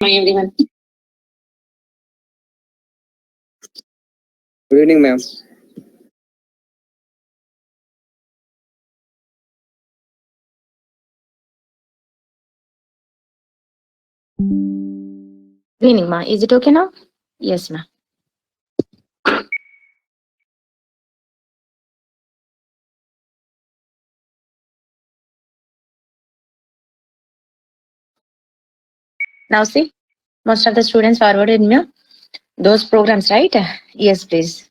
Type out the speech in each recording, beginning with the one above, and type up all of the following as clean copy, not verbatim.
Hi everyone. Good evening, ma'am. Good evening, ma. Is it okay now? Yes, ma. Now see, most of the students forwarded me those programs, right? Yes, please.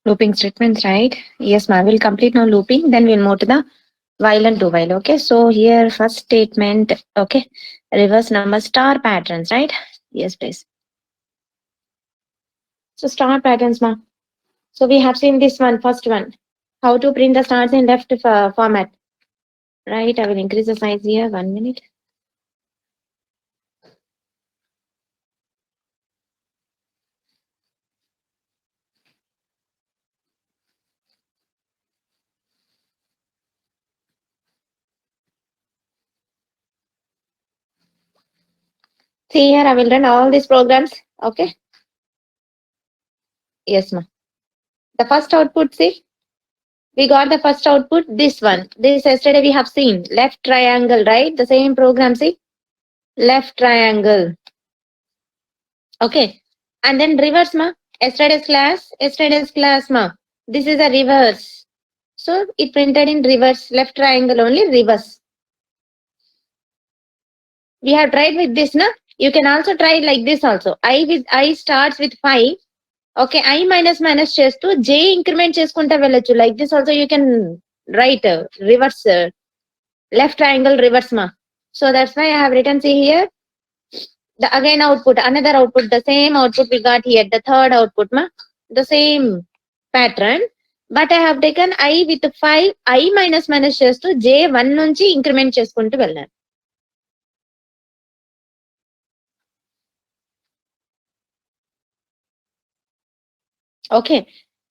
Looping statements, right? Yes, ma. We'll complete now looping, then we'll move to the while and do while. Okay. So here first statement, okay. Reverse number star patterns, right? Yes, please. So star patterns, ma. So we have seen this one, first one. How to print the stars in left format. Right. I will increase the size here. 1 minute. See here, I will run all these programs. Okay. Yes, ma. The first output, see, we got the first output, this one. This yesterday we have seen left triangle, right? The same program, see, left triangle. Okay. And then reverse, ma. Yesterday's class, ma. This is a reverse. So it printed in reverse, left triangle only, reverse. We have tried with this, na. You can also try like this also. I starts with 5. Okay I minus చేస్తూ J increment చేసుకుంటా వెళ్ళొచ్చు like this also you can write reverse left triangle reverse మా so that's why I have written see here the again output another output the same output we got here the third output ma the same pattern but I have taken I with 5 I minus చేస్తూ జే 1 నుంచి increment చేసుకుంటూ వెళ్ళాను okay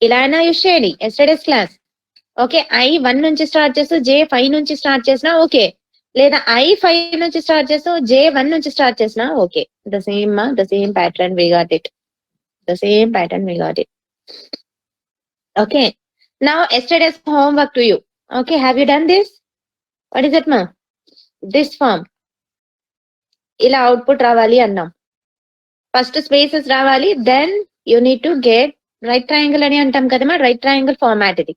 ఇలా అయినా use చేయండి yesterday's class okay I 1 నుంచి start చేస్తూ జే 5 నుంచి స్టార్ట్ చేసినా ఓకే లేదా ఐ 5 నుంచి స్టార్ట్ చేస్తూ జే 1 నుంచి స్టార్ట్ చేసినా okay the same pattern we got it the same pattern we got it okay now yesterday's homework to you okay have you done this what is it మా this form ఇలా output రావాలి అన్నాం first spaces రావాలి then you need to get right triangle అని అంటాం కదమ్మా right triangle format ఇది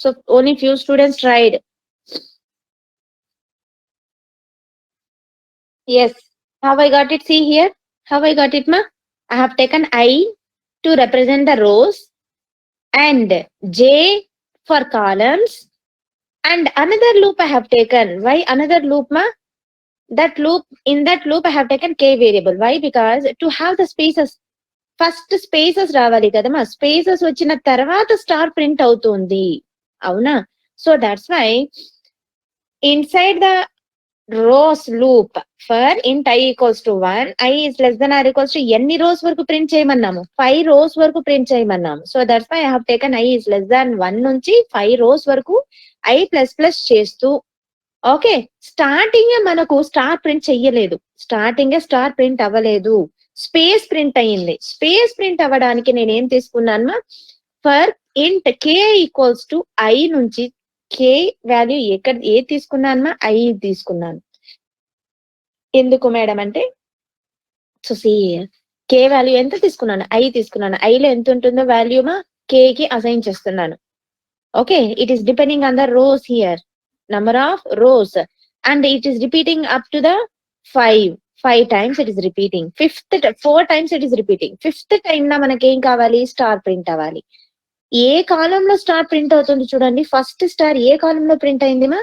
so only few students tried yes how I got it see here how I got it ma I have taken I to represent the rows and J for columns and another loop I have taken why another loop ma that loop in that loop I have taken k variable why because to have the spaces first spaces రావాలి కదమ్మా spaces వచ్చిన తర్వాత star print అవుతుంది అవునా so that's why inside the rows loop for int I equals to 1 I is less than or equals to ఎన్ని rows వరకు print చేయమన్నాము 5 rows వరకు ప్రింట్ చేయమన్నాము so that's why I have taken I is less than 1 నుంచి 5 rows వరకు I plus plus చేస్తూ okay starting మనకు star print చెయ్యలేదు స్టార్టింగ్ స్టార్ ప్రింట్ అవ్వలేదు స్పేస్ ప్రింట్ అయ్యింది స్పేస్ ప్రింట్ అవ్వడానికి నేను ఏం తీసుకున్నాను for int k equals to I నుంచి కే వాల్యూ ఎక్కడ ఏ తీసుకున్నాను ఐ తీసుకున్నాను ఎందుకు మేడం అంటే సో సి కే వాల్యూ ఎంత తీసుకున్నాను ఐ తీసుకున్నాను ఐలో ఎంత ఉంటుందో వాల్యూమా కే కి అసైన్ చేస్తున్నాను okay it is depending on the rose here number of rows and it is repeating up to the 5 times it is repeating 4 times it is repeating 5th time నా మనకి ఏం కావాలి స్టార్ ప్రింట్ అవ్వాలి ఏ కాలంలో star print అవుతుంది చూడండి first star ఏ కాలంలో print అయింది మా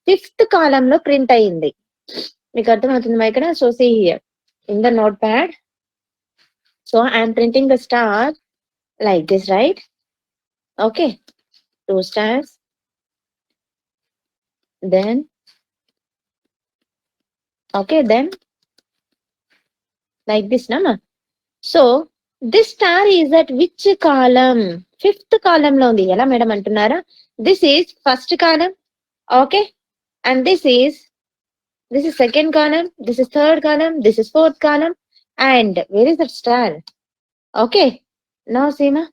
5th కాలంలో ప్రింట్ అయింది మీకు అర్థమవుతుంది మా ఇక్కడ so see here in the notepad so I'm printing the star like this right okay 2 stars then okay then like this nama so this star is at which column 5th column లో ఉంది ఎలా madam అంటున్నారా this is first column Okay, and this is second column, this is third column, this is fourth column, and where is that star? Okay, now see ma,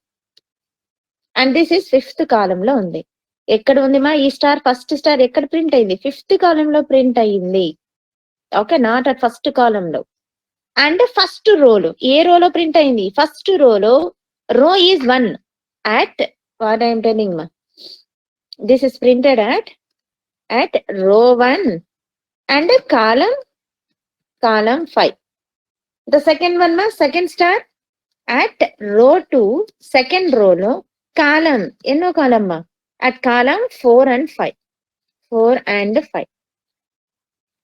and this is fifth column లో ఉంది. ఎక్కడ ఉంది మా ఈ star? First star ఎక్కడ print అయింది? Fifth column లో print అయ్యింది. Okay, not at first column లో. అండ్ ఫస్ట్ రోలో, ఏ రోలో ప్రింట్ అయింది? ఫస్ట్ రోలో. రో is 1 at what I am telling ma, this is printed at row 1 and column 5. The second one ma, second star at row 2, second row lo column ఎన్నో కాలం మా? at column 4 and 5. 4 and 5.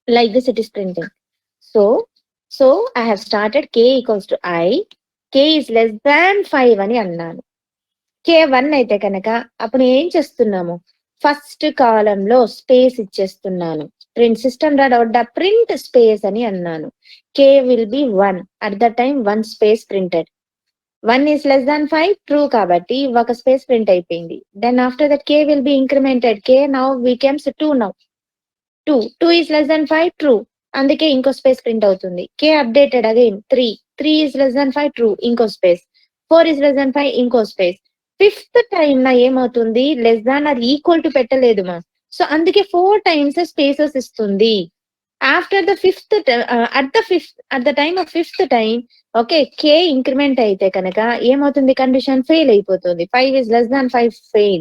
Like this it is printing. So I have started k equals to I. K is less than 5 అని అన్నాను. K1 అయితే కనుక అప్పుడు ఏం చేస్తున్నాము? First column లో స్పేస్ ఇచ్చేస్తున్నాను. Print system dot print space అని అన్నాను. K will be 1. At that time 1 space printed. 1 is less than 5, true కాబట్టి ఒక స్పేస్ ప్రింట్ అయిపోయింది. Then after that K will be incremented. K now becomes 2 now. 2 is less than 5, true. అందుకే ఇంకో space print అవుతుంది. K updated again 3 is less than 5, true, ఇంకో space. 4 is less than 5, ఇంకో space. Fifth time నా ఏమవుతుంది? Less than అది equal to పెట్టలేదు మా. సో అందుకే 4 times స్పేసెస్ ఇస్తుంది. After the fifth at the time of fifth time, okay, K increment అయితే కనుక ఏమవుతుంది? కండిషన్ ఫెయిల్ అయిపోతుంది. 5 is less than 5 fail.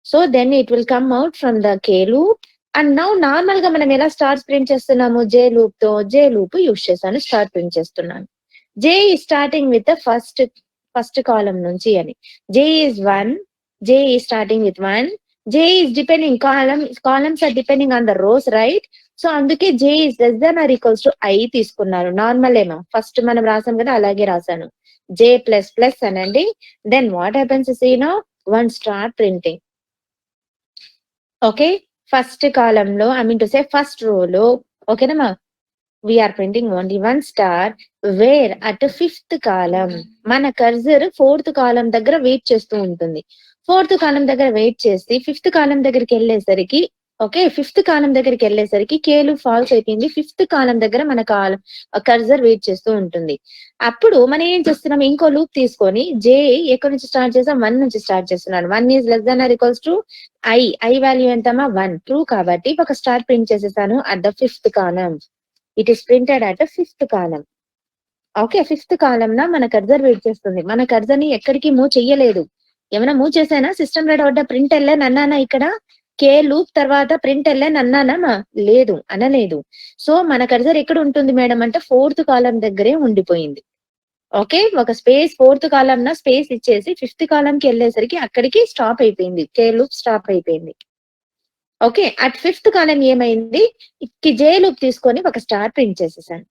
So then it will come out from the K loop. And now normal గా మనం ఎలా stars print చేస్తున్నాము? J loop తో. J loop use చేశాను, స్టార్ ప్రింట్ చేస్తున్నాను. J is starting with the first column నుంచి అని. J is 1. J is starting with 1. J is depending, columns are depending on the rows, right? So అందుకే J is less than or equals to I తీసుకున్నారు. Normal ఏమో first మనం రాసాం కదా, అలాగే రాసాను. J ప్లస్ ప్లస్ అనండి. Then what happens is one star printing. Okay, first కాలంలో, I mean to say first రోలో, ఓకేనమ్మా, we are printing only 1 star, where at fifth column మన కర్సర్ ఫోర్త్ కాలం దగ్గర వెయిట్ చేస్తూ ఉంటుంది. ఫోర్త్ కాలం దగ్గర వెయిట్ చేసి ఫిఫ్త్ కాలం దగ్గరికి వెళ్ళేసరికి, ఓకే, ఫిఫ్త్ కాలం దగ్గరికి వెళ్ళేసరికి కేలు ఫాల్స్ అయిపోయింది. ఫిఫ్త్ కాలం దగ్గర మన కర్సర్ వెయిట్ చేస్తూ ఉంటుంది. అప్పుడు మనం ఏం చేస్తున్నాం? ఇంకో లూప్ తీసుకొని J ఎక్కడి నుంచి స్టార్ట్ చేసాం? 1 నుంచి స్టార్ట్ చేస్తున్నాను. 1 is less than or equals to I value ఎంతమా? 1, ట్రూ కాబట్టి ఒక స్టార్ ప్రింట్ చేసేసాను at the fifth column. It is printed at fifth column. Okay, fifth column నా మన కర్సర్ వెయిట్ చేస్తుంది. మన కర్సర్ ని ఎక్కడికి మూవ్ చెయ్యలేదు. ఏమైనా మూవ్ చేసానా? సిస్టమ్ డాట్ ప్రింట్ వెళ్ళాను అన్నానా? ఇక్కడ K లూప్ తర్వాత ప్రింట్ వెళ్ళాను అన్నానా? లేదు, అనలేదు. సో మన కర్సర్ ఎక్కడ ఉంటుంది మేడం అంటే ఫోర్త్ కాలం దగ్గరే ఉండిపోయింది. ఓకే, ఒక స్పేస్ ఫోర్త్ కాలం నా స్పేస్ ఇచ్చేసి ఫిఫ్త్ కాలంకి వెళ్ళేసరికి అక్కడికి స్టాప్ అయిపోయింది. K లూప్ స్టాప్ అయిపోయింది. ఓకే, అట్ ఫిఫ్త్ కాలం ఏమైంది? J లూప్ తీసుకొని ఒక స్టార్ ప్రింట్ చేసేసాను.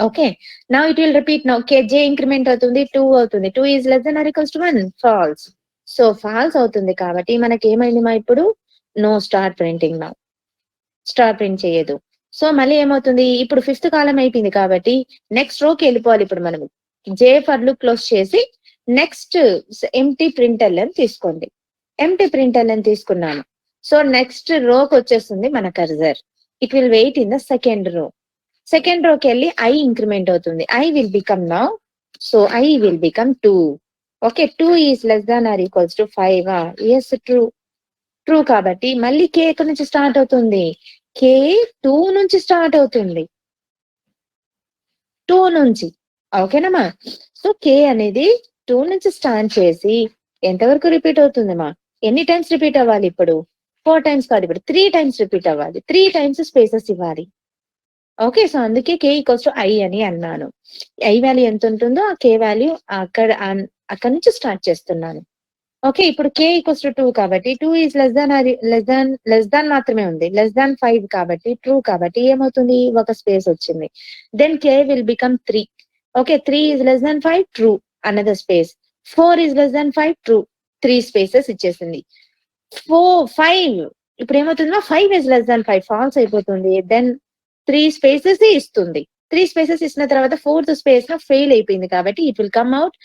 Okay, now it will repeat. Now J increment అవుతుంది, 2 అవుతుంది. 2 is less than or equals to 1, false. So false అవుతుంది కాబట్టి మనకి ఏమైంది మా? ఇప్పుడు no star printing. Now star print చేయదు. సో మళ్ళీ ఏమవుతుంది? ఇప్పుడు ఫిఫ్త్ కాలం అయిపోయింది కాబట్టి నెక్స్ట్ రోకి వెళ్ళిపోవాలి. ఇప్పుడు మనం J ఫర్ లూప్ క్లోజ్ చేసి నెక్స్ట్ ఎంటీ ప్రింట్ అని తీసుకోండి. ఎంటీ ప్రింట్ అని తీసుకున్నాను. సో నెక్స్ట్ రోకి వచ్చేస్తుంది మన cursor. It will wait in the second row. Second రోకి వెళ్ళి I ఇంక్రిమెంట్ అవుతుంది. I will become now, so I will become 2. Okay, 2 is less than or equals to 5. Yes, true కాబట్టి మళ్ళీ K ఎక్కడి నుంచి స్టార్ట్ అవుతుంది? K 2 నుంచి start అవుతుంది. 2 నుంచి, ఓకేనమ్మా. సో K అనేది 2 నుంచి స్టార్ట్ చేసి ఎంతవరకు రిపీట్ అవుతుందమ్మా? ఎన్ని టైమ్స్ రిపీట్ అవ్వాలి ఇప్పుడు? 4 times కాదు, ఇప్పుడు 3 times రిపీట్ అవ్వాలి. 3 times స్పేసెస్ ఇవ్వాలి. ఓకే, సో అందుకే K ఈక్వల్స్ టు I అని అన్నాను. I వాల్యూ ఎంత ఉంటుందో ఆ K వాల్యూ అక్కడ నుంచి స్టార్ట్ చేస్తున్నాను. ఓకే, ఇప్పుడు K ఈక్వల్స్ టు 2 కాబట్టి 2 is లెస్ దాన్ మాత్రమే ఉంది. లెస్ దాన్ 5 కాబట్టి ట్రూ కాబట్టి ఏమవుతుంది? ఒక స్పేస్ వచ్చింది. Then K will become 3. Okay, 3 is less than 5, true, another space. 4 is less than 5, true, 3 spaces ఇచ్చేసింది. 5 ఇప్పుడు ఏమవుతుందో 5 is less than 5 ఫాల్స్ అయిపోతుంది. దెన్ 3 స్పేసెస్ ఇస్తుంది. 3 స్పేసెస్ ఇచ్చిన తర్వాత 4th స్పేస్ లో ఫెయిల్ అయిపోయింది కాబట్టి it will come out.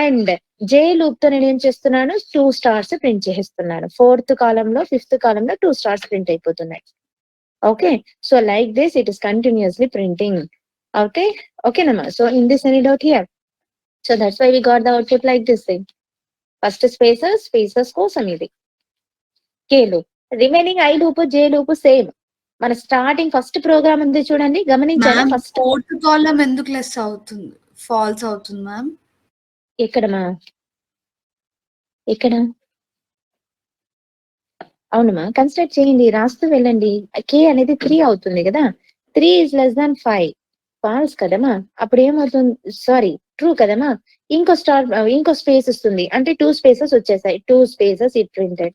And J loop తో నేను ఏం చేస్తున్నాను, 2 స్టార్స్ ప్రింట్ చేస్తున్నాను. 4th కాలమ్ లో 5th కాలమ్ లో 2 స్టార్స్ ప్రింట్ అయిపోతున్నాయి. Okay, so like this it is continuously printing. Okay, ఓకేనమ్మా. So in this any doubt here? So that's why we got the output like this thing. First spaces కోసం ఇది K loop. Remaining I loop J loop same. మన starting first program ఉంది చూడండి, గమనించారా? First 4th column ఎందుకు less అవుతుంది, false అవుతుంది ma'am? ఎక్కడమా, ఎక్కడ? అవునమ్మా, కన్స్ట్రక్ట్ చేయండి, రాస్తూ వెళ్ళండి. కే అనేది 3 అవుతుంది కదా, 3 is less than 5. ఫాల్స్ కదమ్మా, అప్పుడు ఏమవుతుంది, సారీ ట్రూ కదమ్మా. ఇంకో స్పేస్ వస్తుంది అంటే 2 స్పేసెస్ వచ్చేసాయి. 2 స్పేసెస్ ఇట్ ప్రింటెడ్.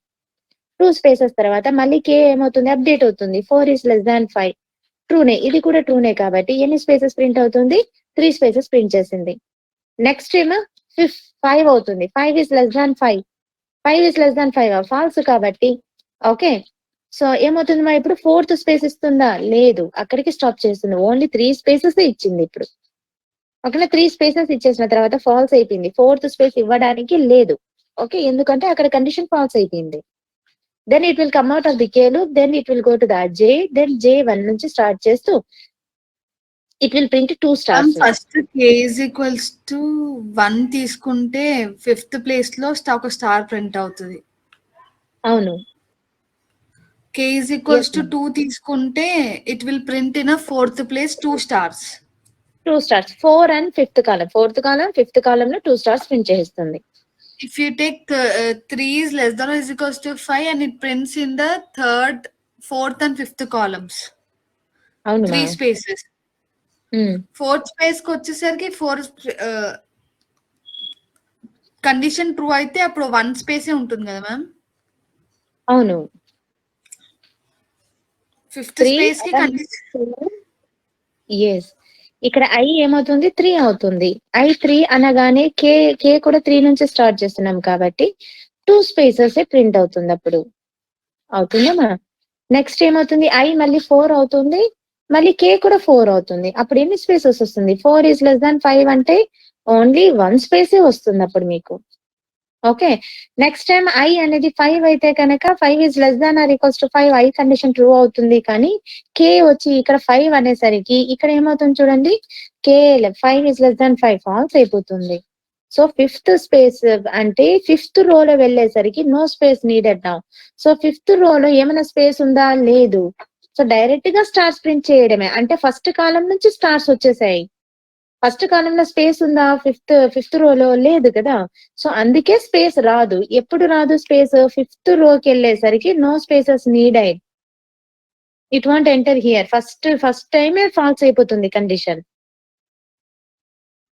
2 స్పేసెస్ తర్వాత మళ్ళీ కే ఏమవుతుంది, అప్డేట్ అవుతుంది. 4 is less than 5. ట్రూనే, ఇది కూడా ట్రూనే కాబట్టి ఎన్ని స్పేసెస్ ప్రింట్ అవుతుంది, 3 స్పేసెస్ ప్రింట్ చేసింది. నెక్స్ట్ ఏమో 5 అవుతుంది. 5 is less than 5. 5 is less than 5 falls కాబట్టి ఓకే. సో ఏమవుతుంది మా, ఇప్పుడు 4th స్పేస్ ఇస్తుందా, లేదు, అక్కడికి స్టాప్ చేస్తుంది. ఓన్లీ 3 స్పేసెస్ ఇచ్చింది ఇప్పుడు. ఓకేనా, 3 స్పేసెస్ ఇచ్చేసిన తర్వాత ఫాల్స్ అయిపోయింది. 4th స్పేస్ ఇవ్వడానికి లేదు. ఓకే, ఎందుకంటే అక్కడ కండిషన్ ఫాల్స్ అయిపోయింది. Then it will come out of the K loop, then it will go to the J, then J1 నుంచి స్టార్ట్ చేస్తూ it will print 2 stars. First K is equals to 1 తీసుకుంటే 5th place లో ఒక star print అవుతుంది. అవును. కే is equals to 2 తీసుకుంటే it will print in 4th place 2 stars. 2 stars 4 and 5th column, 4th column 5th కాలం లో 2 stars print చేస్తుంది. If you take 3 is less than or is equals to 5 and it prints in the 3rd, 4th and 5th columns. అవును 3 spaces. 4th space కి వచ్చేసరికి 4 condition true అయితే అప్పుడు 1 స్పేసే ఉంటుంది కదా ma'am. అవును. 5th స్పేస్ కి కండిషన్ ఎస్, ఇక్కడ ఐ ఏమవుతుంది, 3 అవుతుంది. ఐ 3 అనగానే కే కూడా 3 నుంచి స్టార్ట్ చేస్తున్నాం కాబట్టి 2 స్పేసెస్ ప్రింట్ అవుతుంది అప్పుడు. అవుతుందమ్మా. నెక్స్ట్ ఏమవుతుంది, ఐ మళ్ళీ 4 అవుతుంది, మళ్ళీ కే కూడా 4 అవుతుంది. అప్పుడు ఎన్ని స్పేసెస్ వస్తుంది, 4 is less than 5 అంటే ఓన్లీ 1 స్పేసే వస్తుంది అప్పుడు మీకు. ఓకే, నెక్స్ట్ టైం ఐ అనేది 5 అయితే కనుక 5 is less than or equals to 5, I condition true అవుతుంది. కానీ కే వచ్చి ఇక్కడ 5 అనేసరికి ఇక్కడ ఏమవుతుంది చూడండి, K 5 is less than 5 false అయిపోతుంది. సో 5th స్పేస్ అంటే 5th రోలో వెళ్ళేసరికి no space needed now. So 5th రోలో ఏమైనా స్పేస్ ఉందా, లేదు. సో డైరెక్ట్ గా స్టార్స్ ప్రింట్ చేయడమే, అంటే ఫస్ట్ కాలం నుంచి స్టార్స్ వచ్చేసాయి. ఫస్ట్ కాలంలో స్పేస్ ఉందా, 5th రోలో లేదు కదా. సో అందుకే స్పేస్ రాదు. ఎప్పుడు రాదు స్పేస్, 5th రోకి వెళ్ళేసరికి no spaces needed, it want enter here. First టైమే ఫాల్స్ అయిపోతుంది కండిషన్.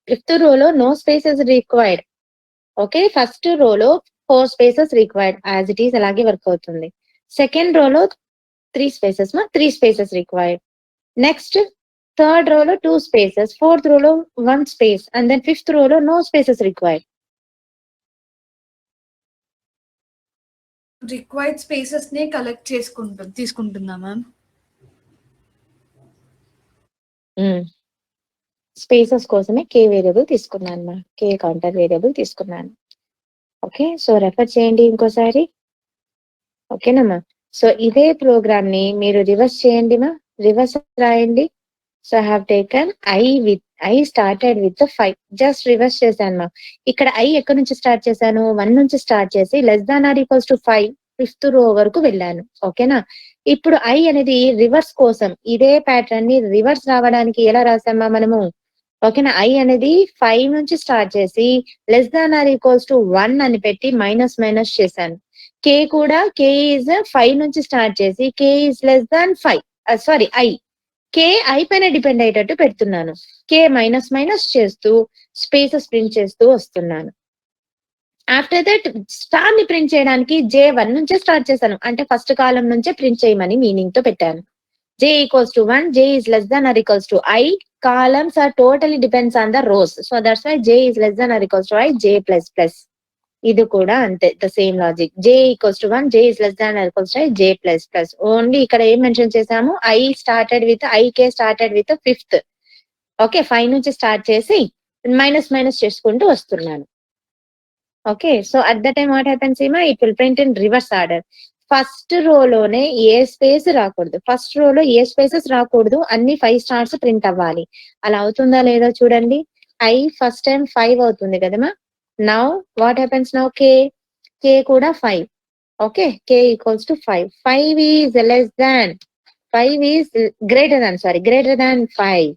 5th రోలో no spaces required. Okay, first రోలో 4 spaces required, as it is అలాగే వర్క్ అవుతుంది. సెకండ్ రోలో 3 spaces 3 spaces required. Next third రోలో 2 స్పేసెస్, 4th రోలో 1 స్పేస్, అండ్ దెన్ 5th రోలో no spaces required. Required spaces ని కలెక్ట్ తీసుకుంటుందా మ్యామ్? స్పేసెస్ కోసమే కే వేరియబుల్ తీసుకున్నాను మా, కే కౌంటర్ వేరియబుల్ తీసుకున్నాను. ఓకే, సో రెఫర్ చేయండి ఇంకోసారి. ఓకేనమ్మా. సో ఇదే ప్రోగ్రామ్ ని మీరు రివర్స్ చేయండి మా, రివర్స్ రాయండి. So I have taken I started with 5, just reverse చేశాను మా. ఇక్కడ ఐ ఎక్కడి నుంచి స్టార్ట్ చేశాను, 1 నుంచి స్టార్ట్ చేసి less than or equals to 5 5th రో వరకు వెళ్ళాను. ఓకేనా, ఇప్పుడు ఐ అనేది రివర్స్ కోసం ఇదే ప్యాటర్న్ ని రివర్స్ రావడానికి ఎలా రాసామా మనము. ఓకేనా, ఐ అనేది 5 నుంచి స్టార్ట్ చేసి less than or equals to 1 అని పెట్టి మైనస్ చేశాను. కే కూడా కే ఈజ్ 5 నుంచి స్టార్ట్ చేసి K is less than 5, sorry K I పైన డిపెండ్ అయ్యేటట్టు పెడుతున్నాను. కే మైనస్ చేస్తూ స్పేసెస్ ప్రింట్ చేస్తూ వస్తున్నాను. ఆఫ్టర్ దట్ స్టార్ ని ప్రింట్ చేయడానికి J1 నుంచే స్టార్ట్ చేశాను, అంటే ఫస్ట్ కాలం నుంచే ప్రింట్ చేయమని మీనింగ్ తో పెట్టాను. J equals to 1, J is less than or equals to I, columns are totally depends on the rows. So that's why J is less than or equals to I, J plus plus. ఇది కూడా అంతే, the same logic. J equals to 1, J is less than or equals to I, J plus plus. Only ఇక్కడ ఏం mention చేసాము, I started with 5th. Okay 5 నుంచి start చేసి minus చేసుకుంటూ వస్తున్నాను. Okay so at the time what happens ఏమా it will print in reverse order. First రోలోనే ఏ స్పేస్ రాకూడదు, ఫస్ట్ రోలో ఏ స్పేసెస్ రాకూడదు, అన్ని 5 స్టార్స్ ప్రింట్ అవ్వాలి. అలా అవుతుందా లేదా చూడండి. ఐ ఫస్ట్ టైం 5 అవుతుంది కదమ్మా. Now what happens now K కూడా 5. Okay K equals to 5. 5 is less than 5 is greater than 5.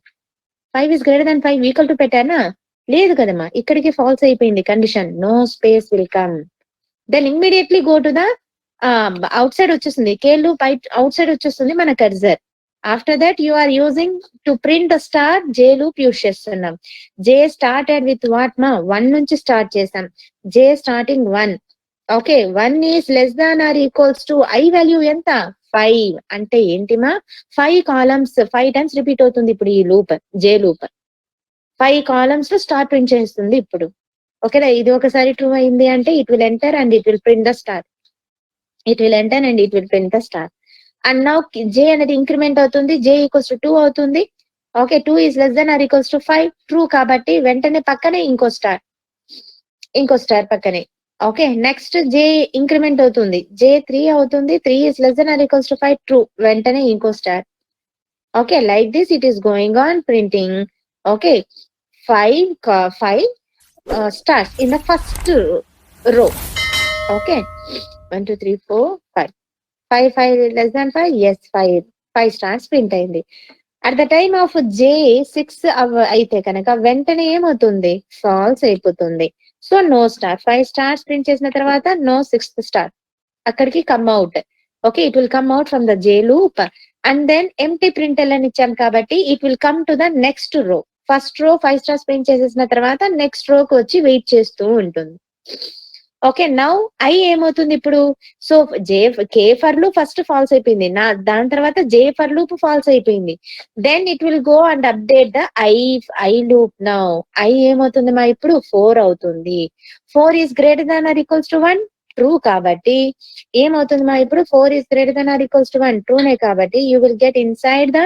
5 is greater than 5 equal to పెట్టానా? లేదు కదమ్మా, ఇక్కడికి ఫాల్స్ అయిపోయింది condition. No space will come. Then immediately go to the outside వచ్చేస్తుంది, K loop outside వచ్చేస్తుంది మన cursor. After that you are using to print star J loop use చేస్తున్నాం. జే started with what మా 1 నుంచి start చేసాం. J starting 1. Okay 1 is less than or equals to I value ఎంత 5. అంటే ఏంటిమా 5 columns 5 times repeat అవుతుంది ఇప్పుడు ఈ లూప్ జే లూప్. 5 కాలమ్స్ లో స్టార్ ప్రింట్ చేస్తుంది ఇప్పుడు. ఓకేనా, ఇది ఒకసారి ట్రూ అయింది అంటే it will enter and it will print the star. It will enter and it will print the star. And now J అనేది ఇంక్రిమెంట్ అవుతుంది, జే ఈక్వల్స్ టు 2 అవుతుంది. Okay 2 is less then or equals to 5 true కాబట్టి వెంటనే పక్కనే ఇంకో star పక్కనే. Okay next జే increment అవుతుంది, జే 3 అవుతుంది, 3 is less then or equals to 5 true వెంటనే ఇంకో star. Okay like this it is going on printing. Okay 5 stars in the first row. Okay 1 2 3 4 5. 5 less than 5. Yes 5 stars print అయింది. At the time of J 6 అయితే కనుక వెంటనే ఏమవుతుంది false అయిపోతుంది. So no star. 5 stars print చేసిన తర్వాత no 6th star అక్కడికి come out. Okay it will come out from the J loop and then empty print అని ఇచ్చాం కాబట్టి it will come to the next row. First row 5 stars print చేసేసిన తర్వాత next రోకి వచ్చి wait చేస్తూ ఉంటుంది. Okay now I ఏమవుతుంది ఇప్పుడు, so K for loop first false అయిపోయింది, దాని తర్వాత జే ఫర్ లూప్ ఫాల్స్ అయిపోయింది. Then it will go and update the I loop. Now I ఏమవుతుంది మా ఇప్పుడు 4 అవుతుంది. 4 is greater than or equals to 1 true కాబట్టి ఏమవుతుంది మా ఇప్పుడు 4 is greater than or equals to 1 ట్రూనే కాబట్టి you will get inside the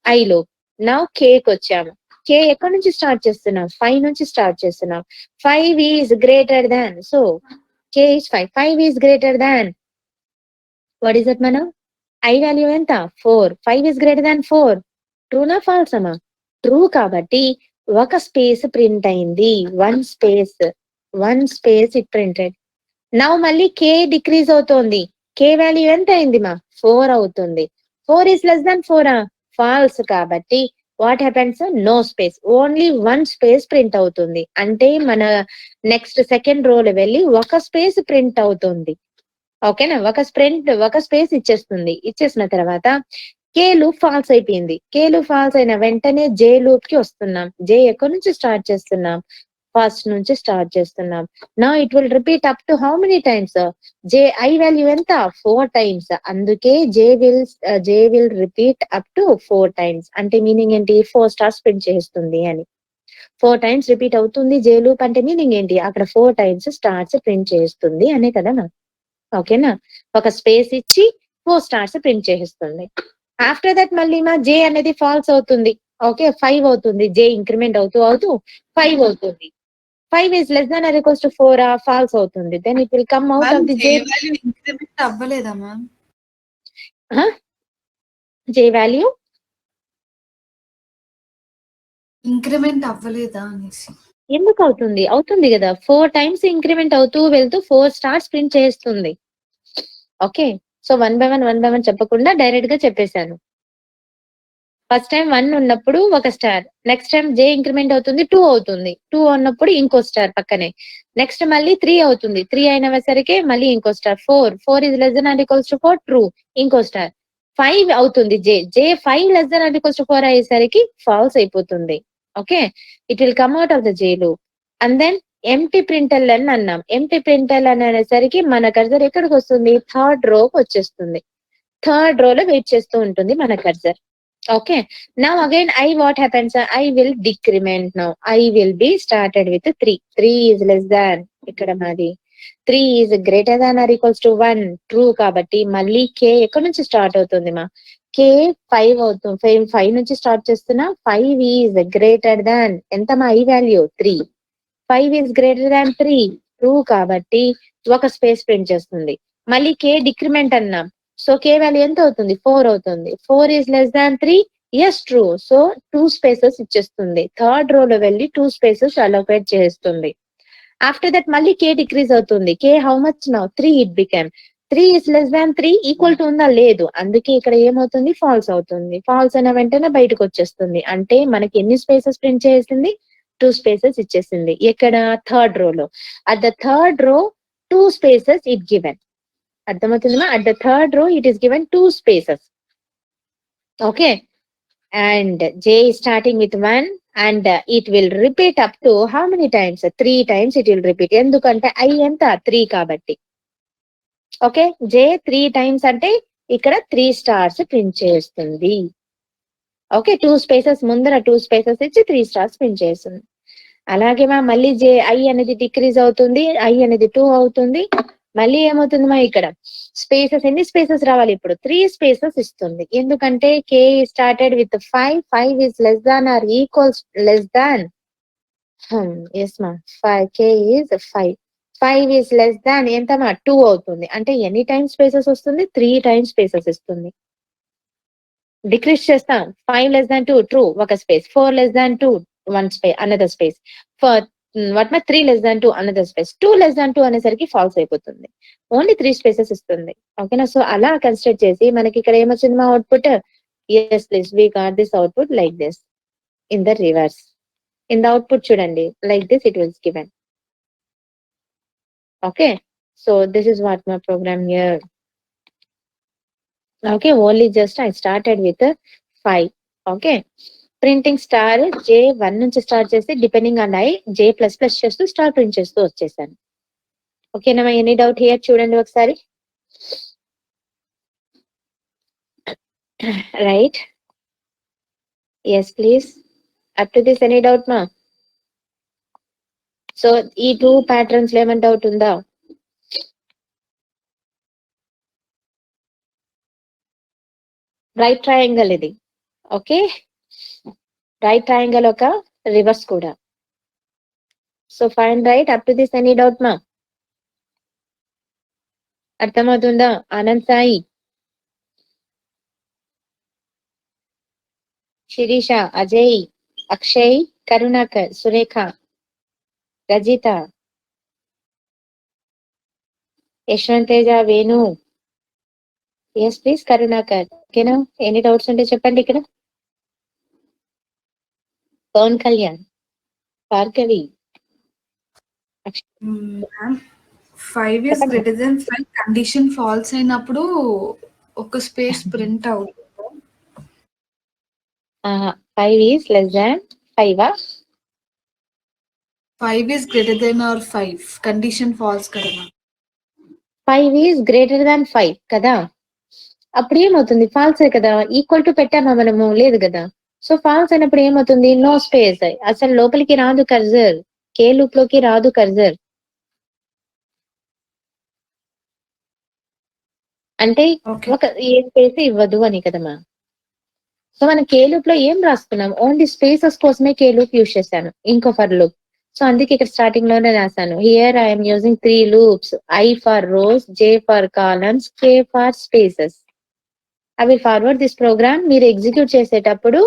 I loop. Now కేకి వచ్చాము. కే ఎక్కడి నుంచి స్టార్ట్ చేస్తున్నాం 5 నుంచి స్టార్ట్ చేస్తున్నాం. 5 is greater than, so K is 5. 5 is greater than what is that మనం ఐ వాల్యూ ఎంత 4. 5 ఈజ్ గ్రేటర్ దాన్ 4 ట్రూనా ఫాల్స్ అమ్మా ట్రూ కాబట్టి ఒక స్పేస్ ప్రింట్ అయింది. 1 స్పేస్ ఇట్ ప్రింటెడ్. నౌ మళ్ళీ కే డిక్రీజ్ అవుతోంది. కే వాల్యూ ఎంత అయింది మా 4 అవుతుంది. 4 ఈస్ లెస్ దాన్ 4 ఫాల్స్ కాబట్టి what happens no space, only 1 space print అవుతుంది. అంటే మన నెక్స్ట్ సెకండ్ రోలో వెళ్ళి ఒక స్పేస్ ప్రింట్ అవుతుంది. ఓకేనా ఒక స్పేస్ ఇచ్చేస్తుంది. ఇచ్చేసిన తర్వాత కే లూప్ ఫాల్స్ అయిపోయింది. కే లూప్ ఫాల్స్ అయిన వెంటనే జే లూప్ కి వస్తున్నాం. జే ఎక్కడి నుంచి స్టార్ట్ చేస్తున్నాం ఫస్ట్ నుంచి స్టార్ట్ చేస్తున్నాం. నా it will repeat up to how many times J I value ఎంత 4 టైమ్స్. అందుకే J will repeat up to 4 times. అంటే మీనింగ్ ఏంటి 4 స్టార్స్ ప్రింట్ చేస్తుంది అని. 4 టైమ్స్ రిపీట్ అవుతుంది జే లూప్ అంటే మీనింగ్ ఏంటి అక్కడ 4 టైమ్స్ స్టార్స్ ప్రింట్ చేస్తుంది అనే కదా నా. ఓకేనా ఒక స్పేస్ ఇచ్చి 4 స్టార్స్ ప్రింట్ చేస్తుంది. ఆఫ్టర్ దట్ మళ్ళీ మా జే అనేది ఫాల్స్ అవుతుంది. ఓకే 5 అవుతుంది. జే ఇంక్రిమెంట్ అవుతూ 5 అవుతుంది. 5 is less than or equals to 4 false అవుతుంది. Then it will come out of the J J. Value increment అవ్వలేదా మ్యామ్? J value ఇంక్రిమెంట్ అవ్వలేదా అనేసి. ఎందుకు అవుతుంది? అవుతుంది కదా 4 టైమ్స్ ఇంక్రిమెంట్ అవుతూ వెళ్తూ 4 స్టార్స్ ప్రింట్ చేస్తుంది. ఓకే సో 1 by 1 చెప్పకుండా డైరెక్ట్ గా చెప్పేశాను. ఫస్ట్ టైం 1 ఉన్నప్పుడు ఒక స్టార్, నెక్స్ట్ టైం జే ఇంక్రిమెంట్ అవుతుంది 2 అవుతుంది. 2 ఉన్నప్పుడు ఇంకో స్టార్ పక్కనే, నెక్స్ట్ మళ్ళీ 3 అవుతుంది. 3 అయిన సరికి మళ్ళీ ఇంకో star. 4 is less than or equals to 4 true ఇంకో స్టార్. 5 అవుతుంది జే 5 less than or equals to 4 అయ్యేసరికి ఫాల్స్ అయిపోతుంది. Okay it will come out of the J loop and then empty println అని అన్నాం. ఎంటీ ప్రింటల్ అని అనేసరికి మన కర్సర్ ఎక్కడికి వస్తుంది థర్డ్ రోకి వచ్చేస్తుంది. థర్డ్ రోలో వెయిట్ చేస్తూ ఉంటుంది మన cursor. Okay now again I what happens I will decrement. Now I will be started with 3 is less than ikkada madi 3 is greater than or equals to 1 true kabatti malli k ekkadi nunchi start avutundi ma కే 5 అవుతుంది. 5 నుంచి start చేస్తున్నా. 5 is greater దాన్ ఎంత మా ఈ value 3. 5 is greater than 3 true కాబట్టి ఒక space print చేస్తుంది. మళ్ళీ కే డిక్రిమెంట్ అన్నాం. సో కే వాల్యూ ఎంత అవుతుంది 4 అవుతుంది. 4 is less than 3 yes true. So 2 spaces ఇచ్చేస్తుంది. థర్డ్ రో లో వెళ్ళి 2 స్పేసెస్ అలోకేట్ చేస్తుంది. ఆఫ్టర్ దట్ మళ్ళీ కే డిక్రీజ్ అవుతుంది. K how much now 3 it become 3 is less than 3 equal to ఉందా లేదు. అందుకే ఇక్కడ ఏమవుతుంది ఫాల్స్ అవుతుంది. ఫాల్స్ అయిన వెంటనే బయటకు వచ్చేస్తుంది. అంటే మనకి ఎన్ని స్పేసెస్ ప్రింట్ చేసింది 2 స్పేసెస్ ఇచ్చేసింది. ఎక్కడ థర్డ్ రో లో. At the third row 2 spaces it given. అర్థమవుతుందా? At the third row it is given 2 spaces. Okay, and j is starting with 1 and it will repeat up to how many times? 3 times it will repeat. ఎందుకంటే i ఎంత 3 కాబట్టి. Okay, j 3 times అంటే ఇక్కడ 3 stars print చేస్తుంది. Okay, 2 spaces ముందర 2 spaces ఇచ్చి 3 stars print చేస్తుంది. అలాగే మా మళ్ళీ i అనేది డిక్రీజ్ అవుతుంది. i అనేది 2 అవుతుంది. మళ్ళీ ఏమవుతుంది మా ఇక్కడ స్పేసెస్ ఎన్ని స్పేసెస్ రావాలి ఇప్పుడు 3 స్పేసెస్ ఇస్తుంది. ఎందుకంటే k started with 5. 5 is less than or equals less than yes మా 5 k is 5. 5 is less than ఎంత మా 2 అవుతుంది. అంటే ఎన్ని టైమ్స్ స్పేసెస్ వస్తుంది 3 టైమ్స్ స్పేసెస్ ఇస్తుంది. డిక్రీజ్ చేస్తాం. 5 less than 2 ట్రూ ఒక space. 4 less than 2 1 space another space. For what మా 3 less than 2 another space. 2 less than 2 అనేసరికి ఫాల్స్ అయిపోతుంది. ఓన్లీ 3 స్పేసెస్ ఇస్తుంది. ఓకేనా? సో అలా కన్సిడర్ చేసి మనకి ఇక్కడ ఏమొచ్చింది మా output? Yes please we got this output like this in the reverse. In the output చూడండి like this it will given. Okay, so this is what my program here. Okay, only just I started with 5. Okay, printing star j1 నుంచి start చేసి depending on i j++ చేస్తూ star print చేస్తూ వచ్చేసాను. ఓకేనా? Any doubt here చూడండి ఒకసారి. Right, yes please. Up to this any doubt మా? సో ఈ 2 ప్యాటర్న్స్ లో ఏమైనా డౌట్ ఉందా? రైట్ ట్రయాంగల్ ఇది. ఓకే, రైట్ ట్రయాంగల్ ఒక రివర్స్ కూడా. So fine right. Up to this any doubt మా? అర్థమవుతుందా? ఆనంద్ సాయి, శిరీష, అజయ్, అక్షయ్, కరుణాకర్, సురేఖ, రజిత, యశ్వంత్ తేజ, వేణు. Yes please Karunakar. ఓకేనా? ఎనీ డౌట్స్ ఉంటే చెప్పండి ఇక్కడ. Pavan Kalyan, Bhargavi, ma'am 5 years greater then 5 condition false అయినప్పుడు ఒక స్పేస్ ప్రింట్ అవుతుంది. 5 is less than 5. 5 is greater then or 5 condition false కదా మ్యామ్. 5 ఈజ్ గ్రేటర్ దాన్ 5 కదా, అప్పుడు ఏమవుతుంది ఫాల్సే కదా. ఈక్వల్ టు పెట్టామా మనము? లేదు కదా. సో ఫాల్స్ అయినప్పుడు ఏమవుతుంది? No space. అసలు లోపలికి రాదు కర్జర్, కే లూప్ లోకి రాదు కర్జర్. అంటే ఒక ఏ స్పేస్ ఇవ్వదు అని కదమ్మా. సో మనం కే లూప్ లో ఏం రాసుకున్నాం? ఓన్లీ స్పేసెస్ కోసమే కే లూప్ యూజ్ చేశాను, ఇంకో ఫర్ లూప్. సో అందుకే ఇక్కడ స్టార్టింగ్ లోనే రాశాను. Here I'm using 3 loops, I for rows, J for columns, K for spaces. I will forward this program మీరు ఎగ్జిక్యూట్ చేసేటప్పుడు.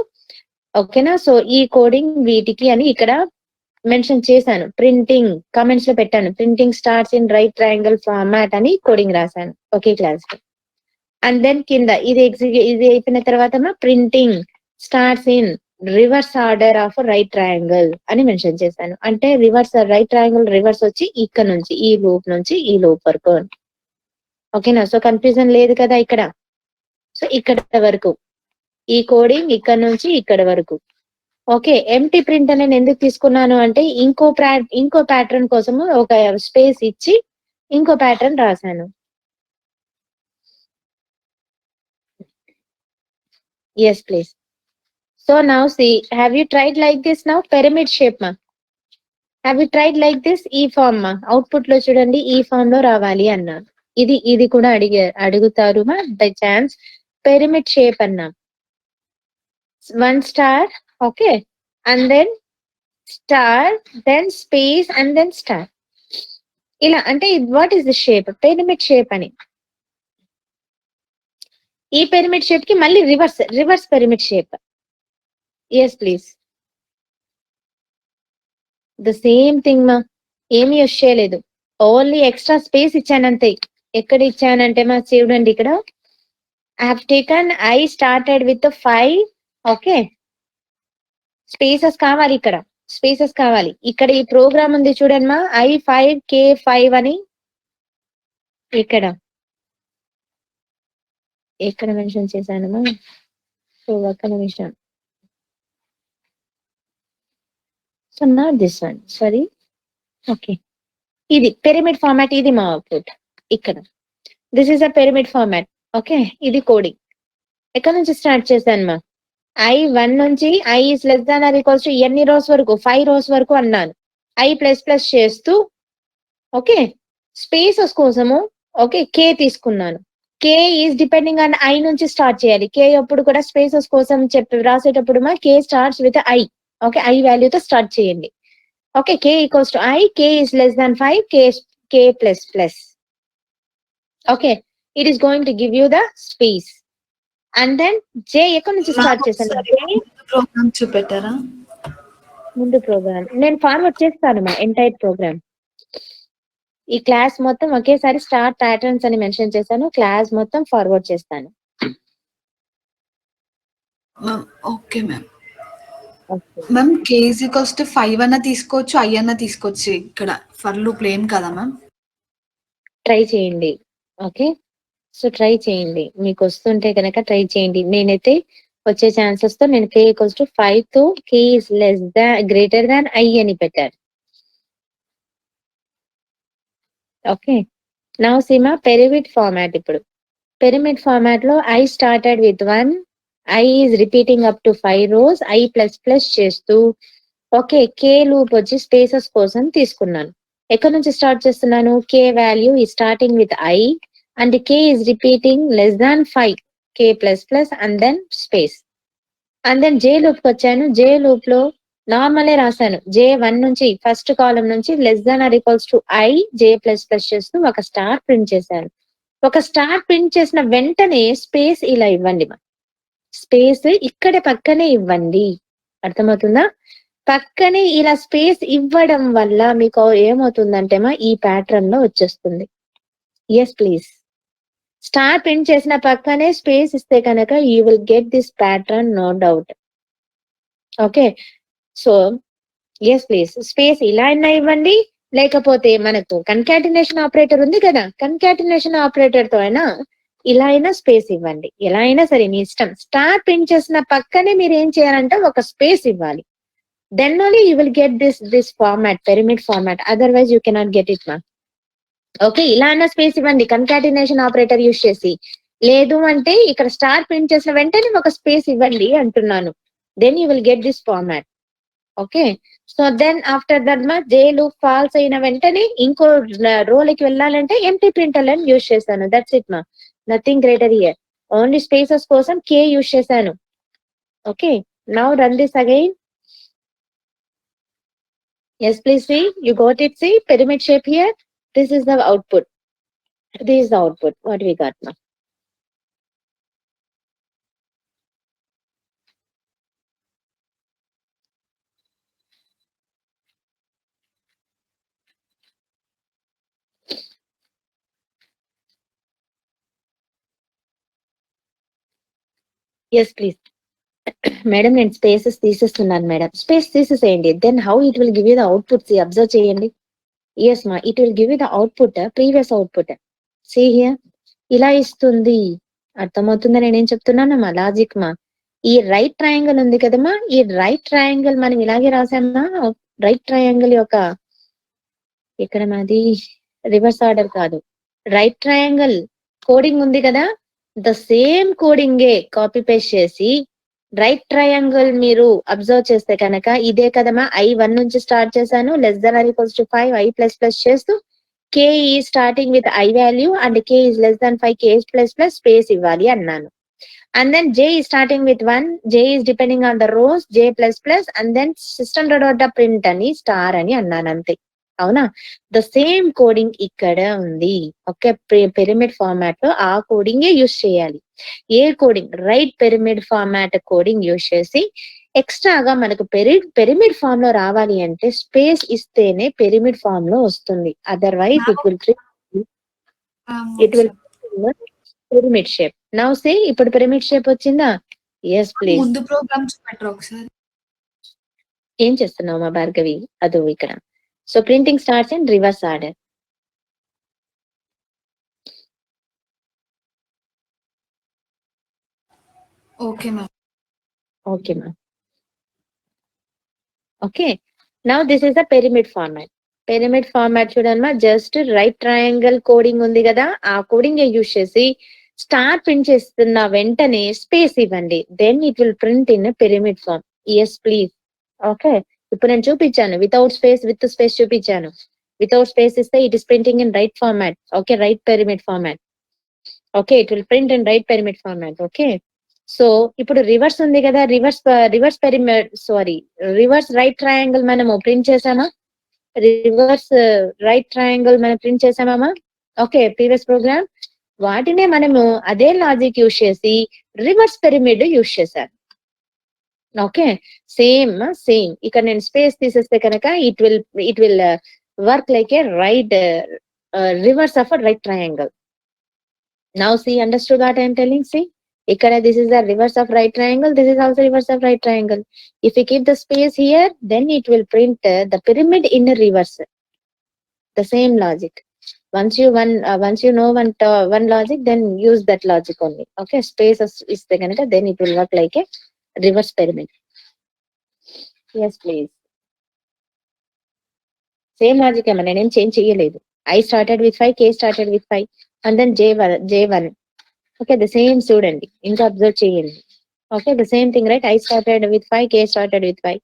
ఓకేనా? సో ఈ కోడింగ్ వీటికి అని ఇక్కడ మెన్షన్ చేశాను. ప్రింటింగ్ కామెంట్స్ లో పెట్టాను. Printing starts in right triangle format అని కోడింగ్ రాశాను ఒకే క్లాస్ లో. అండ్ దెన్ కింద ఇది ఇది అయిపోయిన తర్వాత printing starts in reverse order of right triangle అని మెన్షన్ చేశాను. అంటే రివర్స్ రైట్ ట్రయాంగిల్ రివర్స్ వచ్చి ఇక్కడ నుంచి ఈ లూప్ నుంచి ఈ లూప్ వరకు. ఓకేనా? సో కన్ఫ్యూజన్ లేదు కదా ఇక్కడ. సో ఇక్కడ వరకు ఈ కోడింగ్ ఇక్కడ నుంచి ఇక్కడ వరకు. ఓకే, ఎంటీ ప్రింట్ అని నేను ఎందుకు తీసుకున్నాను అంటే ఇంకో ప్యాటర్న్ కోసము ఒక స్పేస్ ఇచ్చి ఇంకో ప్యాటర్న్ రాశాను. Yes please. So now see, have you tried like this now? Pyramid shape మా have you tried like this? ఈ ఫార్మ్ మా అవుట్పుట్ లో చూడండి ఈ ఫార్మ్ లో రావాలి అన్నాను. ఇది కూడా అడుగుతారు మా బై ఛాన్స్. pyramid shape అన్నాం. 1 star, okay, and then star, then space, and then star. ఇలా అంటే what is the shape? Pyramid shape అని. ఈ పిరమిడ్ షేప్ కి మళ్ళీ reverse pyramid shape. Yes please. The same thing మా, ఏమి యూస్ చేయలేదు, ఓన్లీ ఎక్స్ట్రా స్పేస్ ఇచ్చానంతే. ఎక్కడ ఇచ్చానంటే మా చూడండి ఇక్కడ, I have taken I started with 5, okay. Spaces కావాలి, ఇక్కడ స్పేసెస్ కావాలి. ఇక్కడ ఈ ప్రోగ్రామ్ ఉంది చూడండి మా, I5K5 అని. ఇక్కడ ఎక్కడ మెన్షన్ చేశానమ్మా? సో ఒక్క నిమిషం. So not this one, sorry, okay. ఇది పిరమిడ్ ఫార్మాట్, ఇది మా అవుట్పుట్ ఇక్కడ. This is a pyramid format, okay. ఇది కోడింగ్. ఎక్కడ నుంచి స్టార్ట్ చేశాను మా? I1 నుంచి I is less than or equals to ఎన్ని రోస్ వరకు? 5 రోస్ వరకు అన్నాను. I ప్లస్ చేస్తూ, ఓకే, స్పేసెస్ కోసము, ఓకే, K తీసుకున్నాను. K is depending on I నుంచి స్టార్ట్ చేయాలి. K ఎప్పుడు కూడా స్పేసెస్ కోసం రాసేటప్పుడు మా K starts with I, okay. I వాల్యూతో స్టార్ట్ చేయండి, okay. K equals to I, K is less than 5, K plus, okay. It is going to give you the space. And then J ఎక్కడి నుంచి start చేశాను? Programme చూపెట్టారా? ముందు programme నేను forward చేస్తాను మా entire programme. ఈ క్లాస్ మొత్తం ఒకేసారి స్టార్ ప్యాటర్న్స్ అని మెన్షన్ చేశాను, క్లాస్ మొత్తం ఫార్వర్డ్ చేస్తాను. Okay ma'am. Ma'am K is equals to 5 అన్న తీసుకోవచ్చు, I అన్న తీసుకోవచ్చు. ఇక్కడ ఫర్ లూప్ ఏం కదా మ్యామ్? ట్రై చేయండి, ఓకే. సో ట్రై చేయండి, మీకు వస్తుంటే కనుక ట్రై చేయండి. నేనైతే వచ్చే ఛాన్సెస్ తో నేను K ఈక్వల్స్ టు 5 తో K is less than greater than I అని పెట్టాను, ఓకే. నౌ సీమా పిరమిడ్ ఫార్మాట్. ఇప్పుడు పిరమిడ్ ఫార్మాట్ లో I started with 1, I is repeating up to 5 rows, I plus చేస్తూ, ఓకే. K లూప్ వచ్చి స్పేసెస్ కోసం తీసుకున్నాను. ఎక్కడి నుంచి స్టార్ట్ చేస్తున్నాను? K వాల్యూ ఈ starting with I and K is repeating less than 5, K plus and then space. And then J loop కి వచ్చాను. J loop లో నార్మలే రాశాను. J1 నుంచి ఫస్ట్ కాలం నుంచి less than or equals to I, J plus చేస్తూ ఒక star print చేశాను. ఒక స్టార్ ప్రింట్ చేసిన వెంటనే స్పేస్ ఇలా ఇవ్వండి మా. స్పేస్ ఇక్కడ పక్కనే ఇవ్వండి, అర్థమవుతుందా? పక్కనే ఇలా స్పేస్ ఇవ్వడం వల్ల మీకు ఏమవుతుందంటే మా ఈ ప్యాటర్న్ లో వచ్చేస్తుంది. Yes please. స్టార్ ప్రింట్ చేసిన పక్కనే స్పేస్ ఇస్తే కనుక you will get this pattern, no doubt, okay. So yes please, space ఇలా అయినా ఇవ్వండి, లేకపోతే మనకు కన్కాటినేషన్ ఆపరేటర్ ఉంది కదా, కన్కాటినేషన్ ఆపరేటర్ తో అయినా ఇలా అయినా స్పేస్ ఇవ్వండి. ఎలా అయినా సరే మీ ఇష్టం. స్టార్ ప్రింట్ చేసిన పక్కనే మీరు ఏం చేయాలంటే ఒక స్పేస్ ఇవ్వాలి. Then only you will get this format, pyramid format. Otherwise you cannot get it మా, ఓకే. ఇలా అన్న స్పేస్ ఇవ్వండి కన్కాటినేషన్ ఆపరేటర్ యూజ్ చేసి. లేదు అంటే ఇక్కడ స్టార్ ప్రింట్ చేసిన వెంటనే ఒక స్పేస్ ఇవ్వండి అంటున్నాను. Then you will get this format, okay. So then after that మా J లూప్ ఫాల్స్ అయిన వెంటనే ఇంకో రోలకి వెళ్ళాలంటే ఎంటీ ప్రింటర్ అని యూజ్ చేశాను. దట్స్ ఇట్ మా, nothing greater here. Only spaces కోసం K యూజ్ చేశాను, okay. Now run this again. Yes please see, you got it. See pyramid shape here. This is the output. This is the output. What we got now? Yes, please. Madam నేను spaces తీసేస్తున్నాను madam. Space తీసేసేయండి. Then how it will give you the output. Observe చేయండి. Yes మా, it will give you the output, previous output. See here, ఇలా ఇస్తుంది. అర్థమవుతుందా నేనేం చెప్తున్నానమ్మా? Logic మా. ఈ రైట్ ట్రయాంగిల్ ఉంది కదమ్మా, ఈ రైట్ ట్రయాంగిల్ మనం ఇలాగే రాసామా. రైట్ ట్రయాంగిల్ యొక్క ఇక్కడ మాది రివర్స్ ఆర్డర్ కాదు, రైట్ ట్రయాంగిల్ కోడింగ్ ఉంది కదా, ద సేమ్ కోడింగే కాపీ పేస్ట్ చేసి రైట్ ట్రయాంగిల్ మీరు అబ్జర్వ్ చేస్తే కనుక ఇదే కదమ్మా. I1 నుంచి స్టార్ట్ చేశాను, less than or equals to 5, I plus చేస్తూ K ఈ starting with I value and K is less than 5, K plus space ఇవ్వాలి అన్నాను. And then J is starting with 1, J is depending on the rows, J plus plus, and then system dot print అని star అని అన్నాను అంతే. అవునా? The same coding ఇక్కడ ఉంది. Okay, pyramid format లో ఆ కోడింగే యూస్ చేయాలి. ఏ coding? Right pyramid format coding use చేసి ఎక్స్ట్రాగా మనకు పిరమిడ్ ఫామ్ లో రావాలి అంటే స్పేస్ ఇస్తేనే పిరమిడ్ ఫామ్ లో వస్తుంది. Otherwise it will pyramid shape. Now say ఇప్పుడు పిరమిడ్ షేప్ వచ్చిందా? Yes please. ముందు ప్రోగ్రామ్స్ పెట్టరు ఒకసారి. ఏం చేస్తున్నావు మా భార్గవి? అదో ఇక్కడ. So printing starts in reverse order. Okay ma'am. Okay ma'am. Okay, now this is the pyramid format. Pyramid format చూడమ్మా, జస్ట్ రైట్ ట్రయాంగిల్ కోడింగ్ ఉంది కదా, ఆ కోడింగ్ యూజ్ చేసి స్టార్ ప్రింట్ చేస్తున్న వెంటనే స్పేస్ ఇవ్వండి. Then it will print in pyramid form. Yes please. Okay, ఇప్పుడు నేను చూపించాను వితౌట్ స్పేస్, విత్ స్పేస్ చూపించాను. వితౌట్ స్పేస్ ఇస్తే it is printing in right format. Okay, right pyramid format. Okay, it will print in right pyramid format. Okay, so ఇప్పుడు reverse ఉంది కదా, reverse pyramid, sorry, reverse right triangle మనము print చేసామా? Reverse right triangle మనం print చేసామా? Okay, previous program వాటినే మనము అదే లాజిక్ యూజ్ చేసి రివర్స్ పిరమిడ్ యూజ్ చేశాను. ఓకే, సేమ్ ఇక్కడ నేను స్పేస్ తీసేస్తే కనుక it will work like a right reverse of a right triangle. Now see, understood what I'm telling? See, ఇక్కడ this is the reverse of right triangle, this is also reverse of right triangle. If you keep the space here, then it will print the pyramid in reverse. The same logic. Once you know one logic, then use that logic only. Okay, space is the ganaka, then it will work like a reverse pyramid. Yes please. Same logic amma nenem change cheyaledu. I started with 5, K started with 5, and then J1. Okay, the same student. ఇంకా observe చేయండి. Okay, the same thing, right? I started with 5, K started with 5,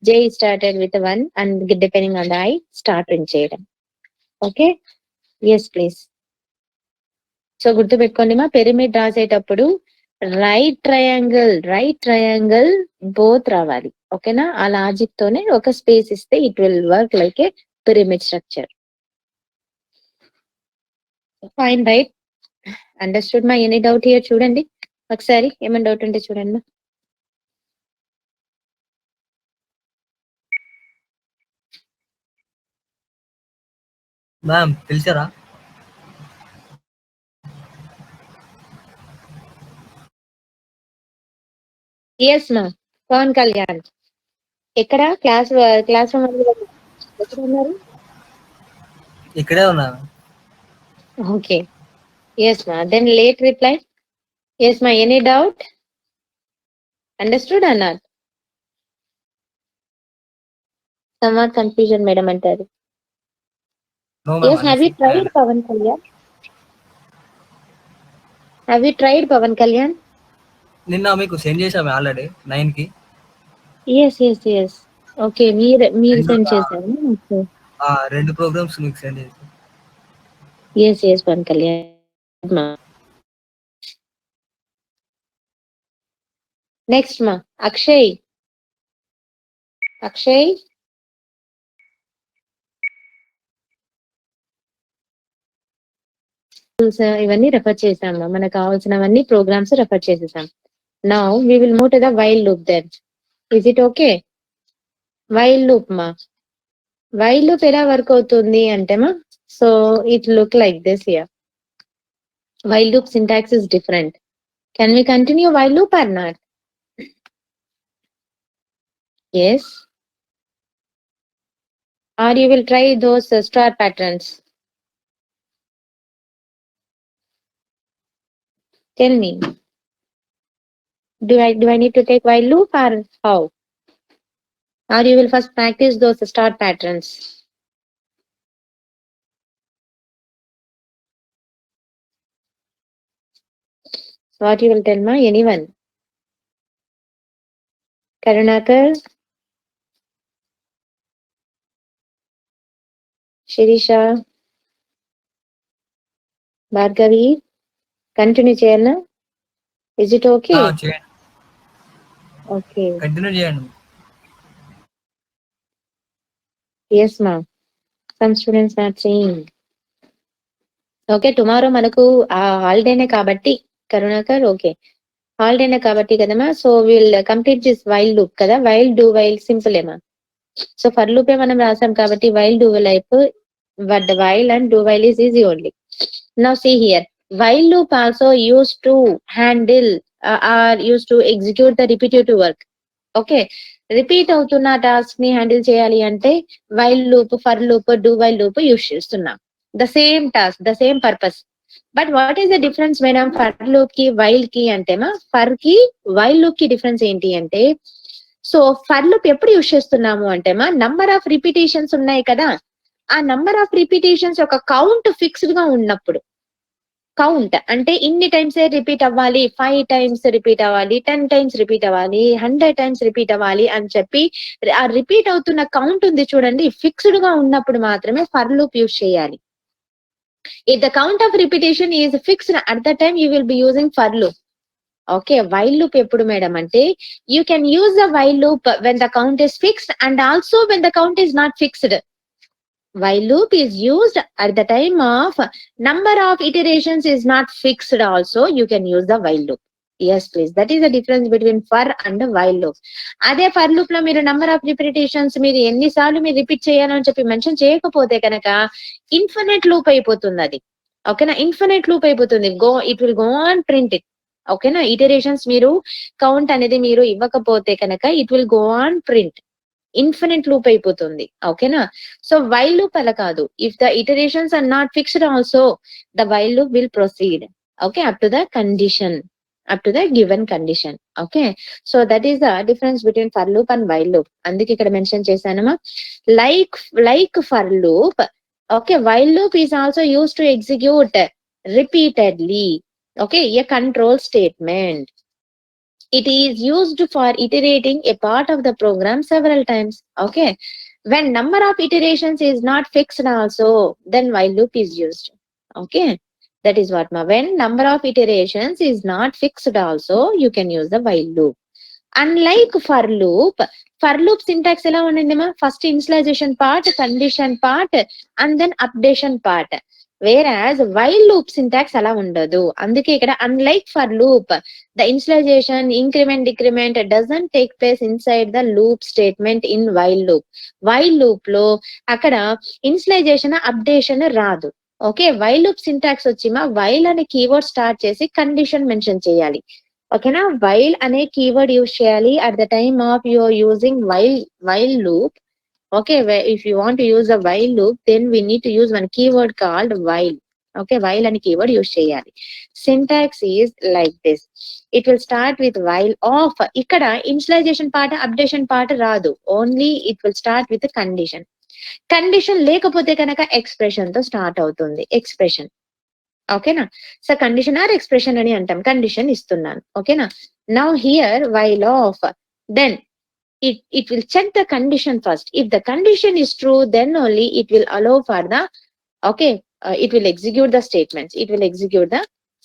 J started with 1, and depending on the I start print చేయడం. Okay, yes please. So గుర్తు పెట్టుకోండి మా, pyramid రాసేటప్పుడు right triangle both రావాలి. ఓకేనా? ఆ లాజిక్ తోనే ఒక స్పేస్ ఇస్తే it will work like a pyramid structure. Fine, right? Understood మా? Any doubt here? చూడండి ఒకసారి, ఏమైనా డౌట్ ఉంటే చూడండి. మ్యామ్ పిలిచారా? ఎస్ మా, పవన్ కళ్యాణ్. ఎక్కడ? క్లాస్ రూమ్ ఎక్కడ ఉన్నారు? ఇక్కడే ఉన్నాను. ఓకే, ఎస్ మా, దెన్ లేట్ రిప్లై. ఎస్ మా, any doubt? Understood or not? Somewhat confusion madam అంటారు. No, ma'am, yes, have you tried Pavan Kalyan? Have you tried Pavan Kalyan? నిన్న మీకు సెండ్ చేశాము ఆల్రెడీ 9కి. ఎస్. ఓకే, మీరు సెండ్ చేశారు. రెండు ప్రోగ్రామ్స్ మీకు సెండ్ చేశాను. ఎస్ పవన్ కళ్యాణ్. నెక్స్ట్ మా, అక్షయ్. ఇవన్నీ రెఫర్ చేసాము. మనకు కావాల్సినవన్నీ ప్రోగ్రామ్స్ రెఫర్ చేసేసాం. Now we will move to the while loop. Then is it okay? While loop మా, వైల్ లూప్ ఎలా వర్క్ అవుతుంది అంటే మా, so it look like this here. While loop syntax is different. Can we continue while loop or not? Yes, or you will try those star patterns? Tell me, do I need to take while loop or how? Or you will first practice those start patterns? What you will tell ma? Anyone? Karunakar? Shirisha? Bhargavi? Continue cheyalna? Is it okay? చేయండి, Okay. Continue చేయండి. Yes, ma'am. Some students are saying. Okay tomorrow మనకు ఆ హాలిడేనే కాబట్టి Karunakar okay హాలిడేనే కాబట్టి కదమ్మా so will complete this while loop కదా వైల్ డూ వైల్ సింపుల్ ఏమా సో ఫర్ లూపే మనం రాసాం కాబట్టి while do life but while and do while is easy only now see here while loop also use to handle or use to execute the repetitive work okay repeat అవుతున్న task ని handle చేయాలి అంటే while loop for loop do while loop use చేస్తున్నాం the same task, the same purpose. But what is the difference madam for loop ki while ki ante ma for ki while loop ki difference enti ante so for loop eppudu use chestunnamo ante ma number of repetitions unnayi kada aa number of repetitions oka count fixed ga unnappudu count అంటే ఇన్ని times repeat అవ్వాలి 5 times repeat అవ్వాలి 10 times repeat అవ్వాలి 100 times repeat అవ్వాలి అని చెప్పి ఆ repeat అవుతున్న కౌంట్ ఉంది చూడండి ఫిక్స్డ్ గా ఉన్నప్పుడు మాత్రమే ఫర్ లూప్ యూజ్ చేయాలి if the count of repetition is fixed at the time you will be using for loop okay while loop eppudu madam ante you can use the while loop when the count is fixed and also when the count is not fixed while loop is used at the time of number of iterations is not fixed also you can use the while loop yes please that is the difference between for and while loop అదే for loop లో మీరు number of repetitions మీరు ఎన్నిసార్లు మీరు repeat చేయాలని చెప్పి mention చేయకపోతే కనుక ఇన్ఫినిట్ లూప్ అయిపోతుంది అది ఓకేనా ఇన్ఫినిట్ లూప్ అయిపోతుంది it will go on print it ఓకేనా ఇటరేషన్స్ మీరు కౌంట్ అనేది మీరు ఇవ్వకపోతే కనుక it will go on print infinite loop అయిపోతుంది ఓకేనా సో వైల్ లూప్ అలా కాదు if the iterations are not fixed also the while loop will proceed okay up to the condition up to the given condition okay so that is the difference between for loop and while loop అందుకే ఇక్కడ mention చేశానమా like for loop okay while loop is also used to execute repeatedly okay a control statement it is used for iterating a part of the program several times okay when number of iterations is not fixed also then while loop is used okay that is what ma when number of iterations is not fixed also you can use the while loop unlike for loop syntax ela unindi ma first initialization part condition part and then updation part whereas while loop syntax ala undadu అందుకే ఇక్కడ unlike for loop the initialization increment decrement doesn't take place inside the loop statement in while loop లో అక్కడ initialization updation రాదు okay while loop syntax వచ్చి మా while అనే keyword start చేసి condition mention చేయాలి ఓకేనా వైల్ అనే కీవర్డ్ యూజ్ చేయాలి at the time of your using while loop okay if you want to use a while loop then we need to use one keyword called while okay while అనే keyword use చేయాలి syntax is like this it will start with while of ఇక్కడ initialization part updation part రాదు only it will start with condition condition లేకపోతే కనుక expression తో start అవుతుంది expression ఓకేనా so condition or expression అని అంటాం కండిషన్ ఇస్తున్నాను ఓకేనా now here while of then it will check the condition first if the condition is true then only it will allow for the okay it will execute the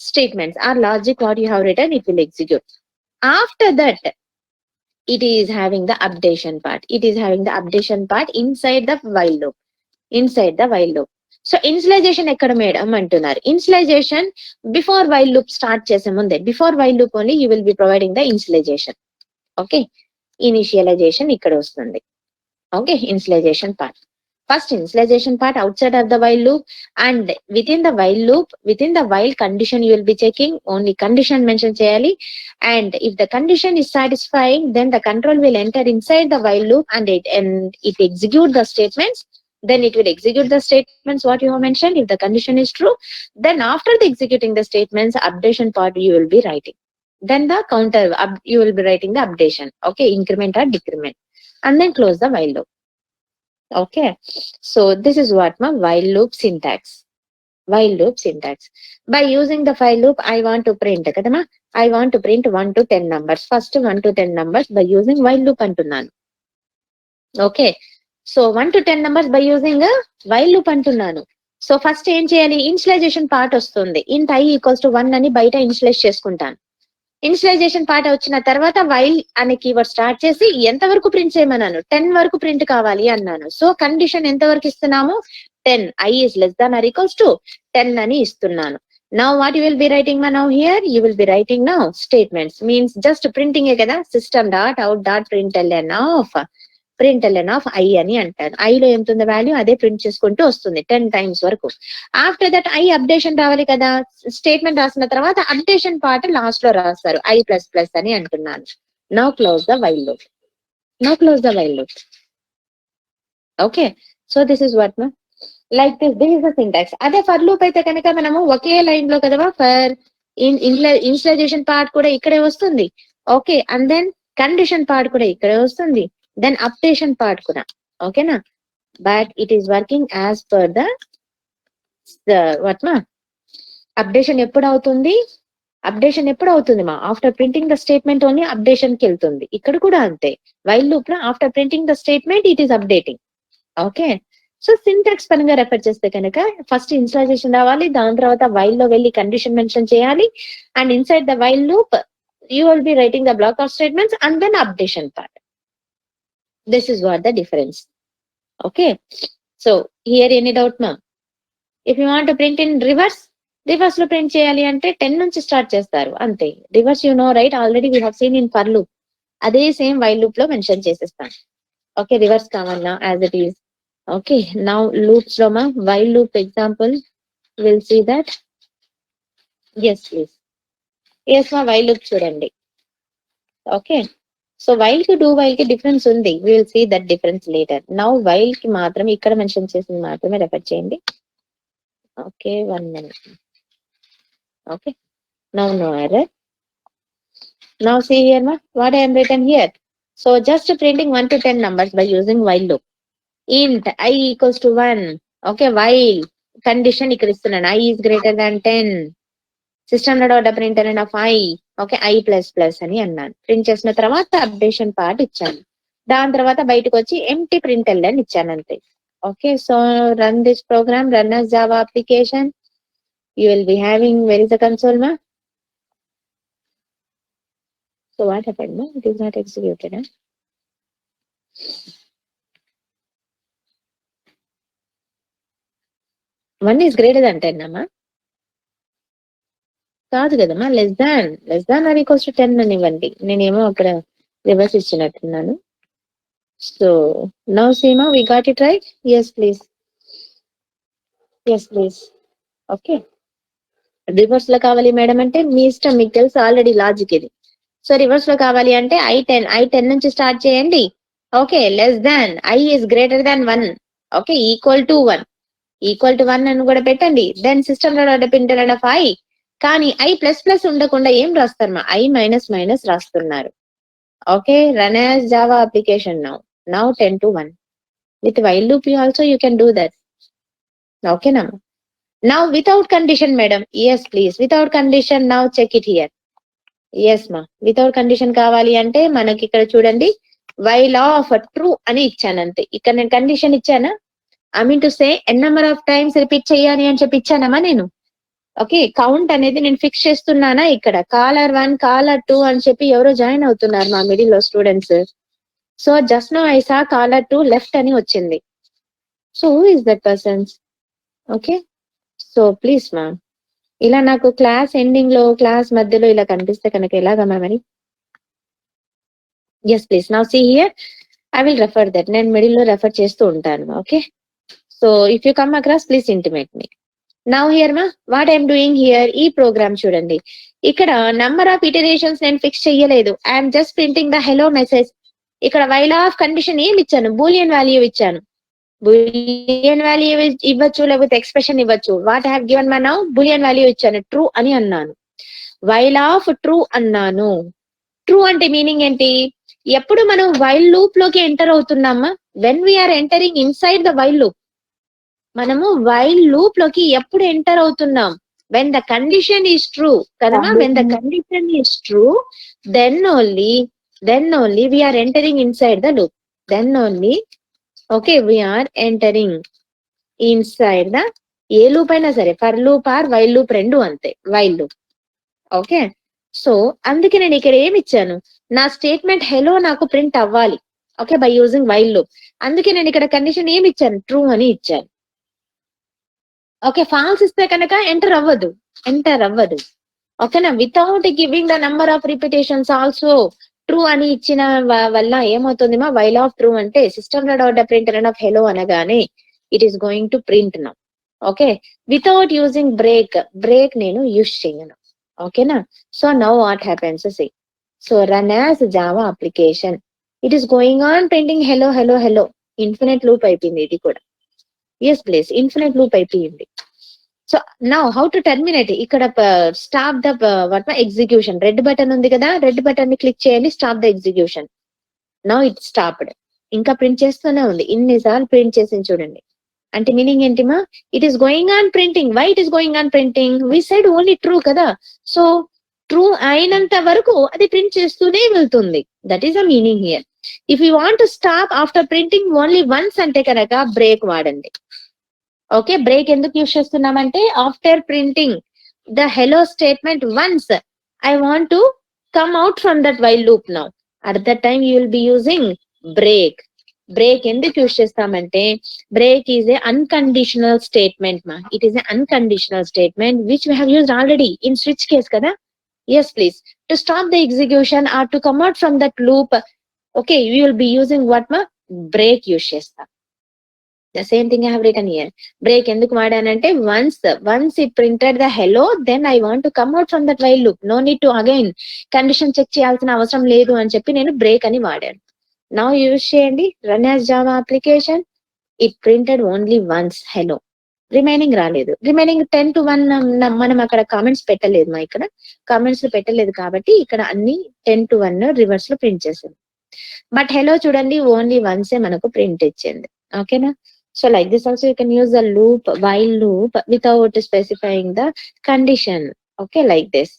statements or logic what you have written it will execute after that it is having the updation part inside the while loop so initialization ekkada madam antunaru initialization before while loop start chese munde before while loop only you will be providing the initialization okay initialization ikkada vastundi okay initialization part first initialization part outside of the while loop and within the while condition you will be checking only condition mention cheyali and if the condition is satisfying then the control will enter inside the while loop and it execute the statements then it will execute the statements what you have mentioned if the condition is true then after the executing the statements updation part you will be writing then the counter you will be writing the updation okay increment or decrement and then close the while loop okay so this is what my while loop syntax by using the while loop I want to print kadama I want to print 1 to 10 numbers first 1 to 10 numbers by using while loop antunnanu okay so 1 to 10 numbers by using a while loop antunnanu so first em cheyali initialization part vastundi int I equals to 1 ani baita initialize cheskuntaను initialization part వచ్చిన తర్వాత while అనే keyword start చేసి ఎంత వరకు print చేయమన్నాను, 10 వరకు print కావాలి అన్నాను. సో కండిషన్ ఎంత వరకు ఇస్తున్నాము, 10, I is less than or equals to 10 అని ఇస్తున్నాను. Now what you will be writing now here, you will be writing now statements, means just printing ఏ కదా, system dot out dot println of I అని అంటారు. I లో ఎంత ఉంది value అదే print చేసుకుంటూ వస్తుంది 10 టైమ్స్ వరకు. ఆఫ్టర్ దట్ I అప్డేషన్ రావాలి కదా, స్టేట్మెంట్ రాసిన తర్వాత అప్డేషన్ పార్ట్ లాస్ట్ లో రాస్తారు, I++ అని అంటున్నాను. Now close the while loop. Okay, so this is what నా like this is the syntax. అదే ఫర్ లూప్ అయితే కనుక మనము ఒకే లైన్ లో కదా, ఫర్ ఇనిషియలైజేషన్ పార్ట్ కూడా ఇక్కడే వస్తుంది. Okay, and then condition part కూడా ఇక్కడే వస్తుంది, దెన్ అప్డేషన్ పార్ట్ కూడా. ఓకేనా, but it is working as per the what మా అప్డేషన్ ఎప్పుడు అవుతుంది మా after printing the statement only updation కి వెళ్తుంది. ఇక్కడ కూడా అంతే, వైల్ లూప్ లో after printing the statement it is updating. Okay, so syntax పరంగా రెఫర్ చేస్తే కనుక ఫస్ట్ ఇనిషియలైజేషన్ రావాలి, దాని తర్వాత వైల్ లో వెళ్ళి కండిషన్ మెన్షన్ చేయాలి, and inside the while loop you will be writing the block of statements and then updation part. This is what the difference. Okay, so here any doubt మా? If you want print in reverse లో print చేయాలి అంటే 10 నుంచి start చేస్తారు అంతే. Reverse you know right, already we have seen in for loop. అదే same while loop లో mention చేసేస్తాను. ఓకే, రివర్స్ కావాలన్నా as it is. Okay, now loops లో మా while loop example will see that. Yes please, yes మా while loop చూడండి. Okay, so while కి do while కి డిఫరెన్స్ ఉంది, we will see that difference later. Now while కి మాత్రం ఇక్కడ మెన్షన్ చేసింది మాత్రమే రెఫర్ చేయండి. Okay, 1 minute. Okay, now no error. Now see here ma, what I am written here. So just printing 1 to 10 numbers by using while loop. Int I equals to 1. Okay, while condition ఇక్కడ ఇస్తున్నాను, I is greater than 10. System లో dot printer and of I. Okay, I++ అని అన్నాను. Print చేసిన తర్వాత updation part ఇచ్చాను, దాని తర్వాత బయటకు వచ్చి ఎంటీ println అని ఇచ్చాను అంతే. Okay, so run this program, run as Java application. You will be having, where is the console ma? So what happened ma? It is not executed. Huh? One is greater than 10 ma? కాదు కదమ్మా, less than or equals to 10 అని ఇవ్వండి. నేనేమో అక్కడ reverse ఇచ్చినట్టున్నాను. So now Seema we got it right. Yes please. Okay, reverse లో కావాలి madam అంటే మీ ఇష్టం, మీకు తెలుసు ఆల్రెడీ లాజిక్ ఇది. సో రివర్స్ లో కావాలి అంటే I10 నుంచి స్టార్ట్ చేయండి. Okay, less than, I is greater than 1. Okay, equal to 1 అని కూడా పెట్టండి. దెన్ సిస్టమ్ లో ప్రింటర్ అండ్ ఆఫ్ I. కానీ I++ ఉండకుండా ఏం రాస్తారు మా, I- రాస్తున్నారు. Okay, run as Java application now 10 to 1 with while loop also you can do that. ఓకేనా, now without condition madam. Yes please, without condition. Now check it here. Yes మా, without condition కావాలి అంటే మనకి ఇక్కడ చూడండి, while of true అని ఇచ్చాను అంతే. ఇక్కడ నేను కండిషన్ ఇచ్చానా, I mean to say N number of times repeat చేయాలి అని చెప్పి ఇచ్చానమ్మా నేను. ఓకే, కౌంట్ అనేది నేను ఫిక్స్ చేస్తున్నానా ఇక్కడ, caller1 caller2 అని చెప్పి ఎవరో జాయిన్ అవుతున్నారు మా మిడిల్ లో students. So just no I saw caller2 left అని వచ్చింది. So who is that persons? Okay, so please ma'am, ఇలా నాకు క్లాస్ ఎండింగ్ లో, క్లాస్ మధ్యలో ఇలా కనిపిస్తే కనుక ఎలాగమ్మా మరి? Yes please, now see here I will refer that. నేను మిడిల్ లో రెఫర్ చేస్తూ ఉంటాను. Okay, so if you come across please intimate me. Now here మా, వాట్ ఐఎమ్ డూయింగ్ హియర్, ఈ ప్రోగ్రామ్ చూడండి. ఇక్కడ నంబర్ ఆఫ్ ఇటరేషన్స్ నేను ఫిక్స్ చెయ్యలేదు, I'm just printing the hello message. ఇక్కడ వైల్ ఆఫ్ కండిషన్ ఏమి ఇచ్చాను, బూలియన్ వాల్యూ ఇచ్చాను. బూలియన్ వాల్యూ ఇవ్వచ్చు, లేకపోతే ఎక్స్ప్రెషన్ ఇవ్వచ్చు. What I have given my now, boolean value ఇచ్చాను, ట్రూ అని అన్నాను. వైల్ ఆఫ్ ట్రూ అన్నాను. ట్రూ అంటే మీనింగ్ ఏంటి, ఎప్పుడు మనం వైల్ లూప్ లోకి ఎంటర్ అవుతున్నామా, when we are entering inside the while loop. మనము వైల్ లూప్ లోకి ఎప్పుడు ఎంటర్ అవుతున్నాం, when the condition is true కదమ్మా. When the condition is true, then only we are entering inside the loop. Then only okay we are entering inside the, ఏ loop అయినా సరే, for loop or while loop రెండు అంతే, while loop. Okay, so అందుకే నేను ఇక్కడ ఏమి ఇచ్చాను, నా స్టేట్మెంట్ హెలో నాకు ప్రింట్ అవ్వాలి. Okay, by using while loop. అందుకే నేను ఇక్కడ కండిషన్ ఏమి ఇచ్చాను, ట్రూ అని ఇచ్చాను. ఓకే, ఫాల్స్ ఇస్తే కనుక ఎంటర్ అవ్వదు. ఓకేనా, without giving the number of repetitions also true అని ఇచ్చిన వల్ల ఏమవుతుంది మా, వైల్ ఆఫ్ ట్రూ అంటే system dot print of hello అనగానే it is going to print now. Okay, without using break నేను యూజ్ చేయను. ఓకేనా, so now what happens see, so run as Java application, it is going on printing hello. Infinite loop అయిపోయింది ఇది కూడా. Yes please, infinite loop అయిపోయింది. So now how to terminate, ఇక్కడ stop the what execution, red button ఉంది కదా, red button ని click చేయండి, stop the execution. Now it stopped. ఇంకా ప్రింట్ చేస్తూనే ఉంది, ఇన్నిసార్లు ప్రింట్ చేసింది చూడండి. అంటే మీనింగ్ ఏంటిమా, it is going on printing. Why it is going on printing, we side only true కదా, సో ట్రూ అయినంత వరకు అది ప్రింట్ చేస్తూనే వెళ్తుంది. That is the meaning here. If you want to stop after printing only once అంటే కనుక break వాడండి. ఓకే, బ్రేక్ ఎందుకు యూజ్ చేస్తున్నామంటే, after printing the hello statement once I want to come out from that while loop now, at that time you will be using break ఎందుకు use చేస్తామంటే, break is a unconditional statement మా, it is a unconditional statement which we have used already in switch case కదా. Yes please, to stop the execution or to come out from that loop, okay, you will be using what మా, break use చేస్తాం. The same thing I have written here. Break ఎందుకు వాడానంటే, once it printed the hello, then I want to come out from that while loop. No need to again condition check చేయాల్సిన అవసరం లేదు అని చెప్పి నేను break అని వాడాను. Now యూజ్ చేయండి, run as Java application. It printed only once hello. Remaining రాలేదు. రిమైనింగ్ 10 to 1 మనం అక్కడ కామెంట్స్ పెట్టలేదు మా, ఇక్కడ కామెంట్స్ పెట్టలేదు కాబట్టి ఇక్కడ అన్ని 10 to 1 రివర్స్ లో ప్రింట్ చేసింది. బట్ హెలో చూడండి, ఓన్లీ వన్సే మనకు ప్రింట్ ఇచ్చింది. ఓకేనా, so like this also you can use the loop, while loop, without specifying the condition. Okay, like this.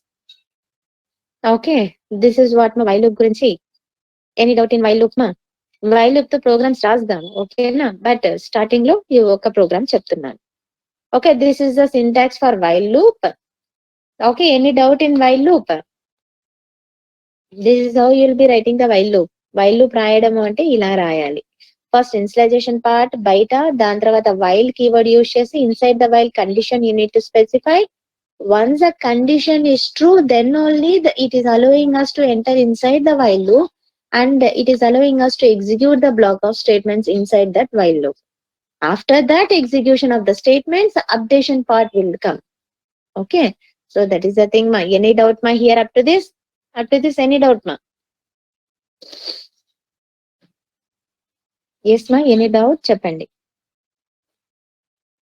Okay, this is what my while loop గురించి. Any doubt in while loop ma? While loop తో programmes రాద్దాం, ఓకేనా, but starting లో ఈ ఒక programme చెప్తున్నాను. Okay, this is the syntax for while loop. Okay, any doubt in while loop? This is how you will be writing the while loop. While loop రాయడం అంటే ఇలా రాయాలి. ఫస్ట్ ఇన్స్టలైజేషన్ పార్ట్ బయట, దాని తర్వాత వైల్ కీవర్డ్ యూజ్ చేసి inside the while condition you need to specify. Once the condition is true, then only it is allowing us to enter inside the while loop and it is allowing us to execute the block of statements inside that while loop. After that execution of the statements, updation part will come. Okay, so that is the thing ma. Any doubt ma here up to this? Any doubt ma? Yes మా, any doubt చెప్పండి.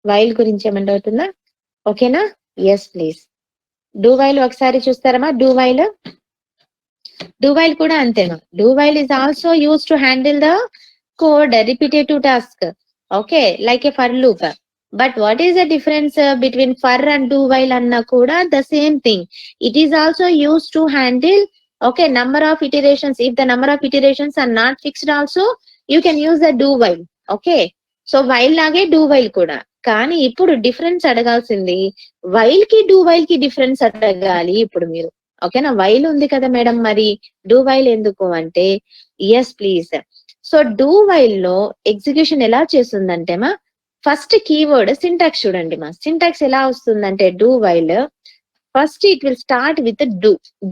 While గురించి ఏమైనా doubt ఉందా? ఓకేనా, yes please. Do while ఒకసారి చూస్తారమ్మా. Do while కూడా అంతేనా. Do while is also use to handle the code repetitive task. Okay, like A for loop. But what is the difference between for and do while అన్నా కూడా the same thing. It is also use to handle okay number of iterations. If the number of iterations are not fixed also, you can use the do while. Okay, so while లాగే do while కూడా. కానీ ఇప్పుడు difference అడగాల్సింది, while కి do while కి difference అడగాలి ఇప్పుడు మీరు. ఓకేనా, వైల్ ఉంది కదా మేడం, మరి do while ఎందుకు అంటే, yes please. So do while లో ఎగ్జిక్యూషన్ ఎలా చేస్తుందంటే మా, ఫస్ట్ కీవర్డ్ సింటాక్స్ చూడండి మా. సింటాక్స్ ఎలా వస్తుందంటే, do while first it will start with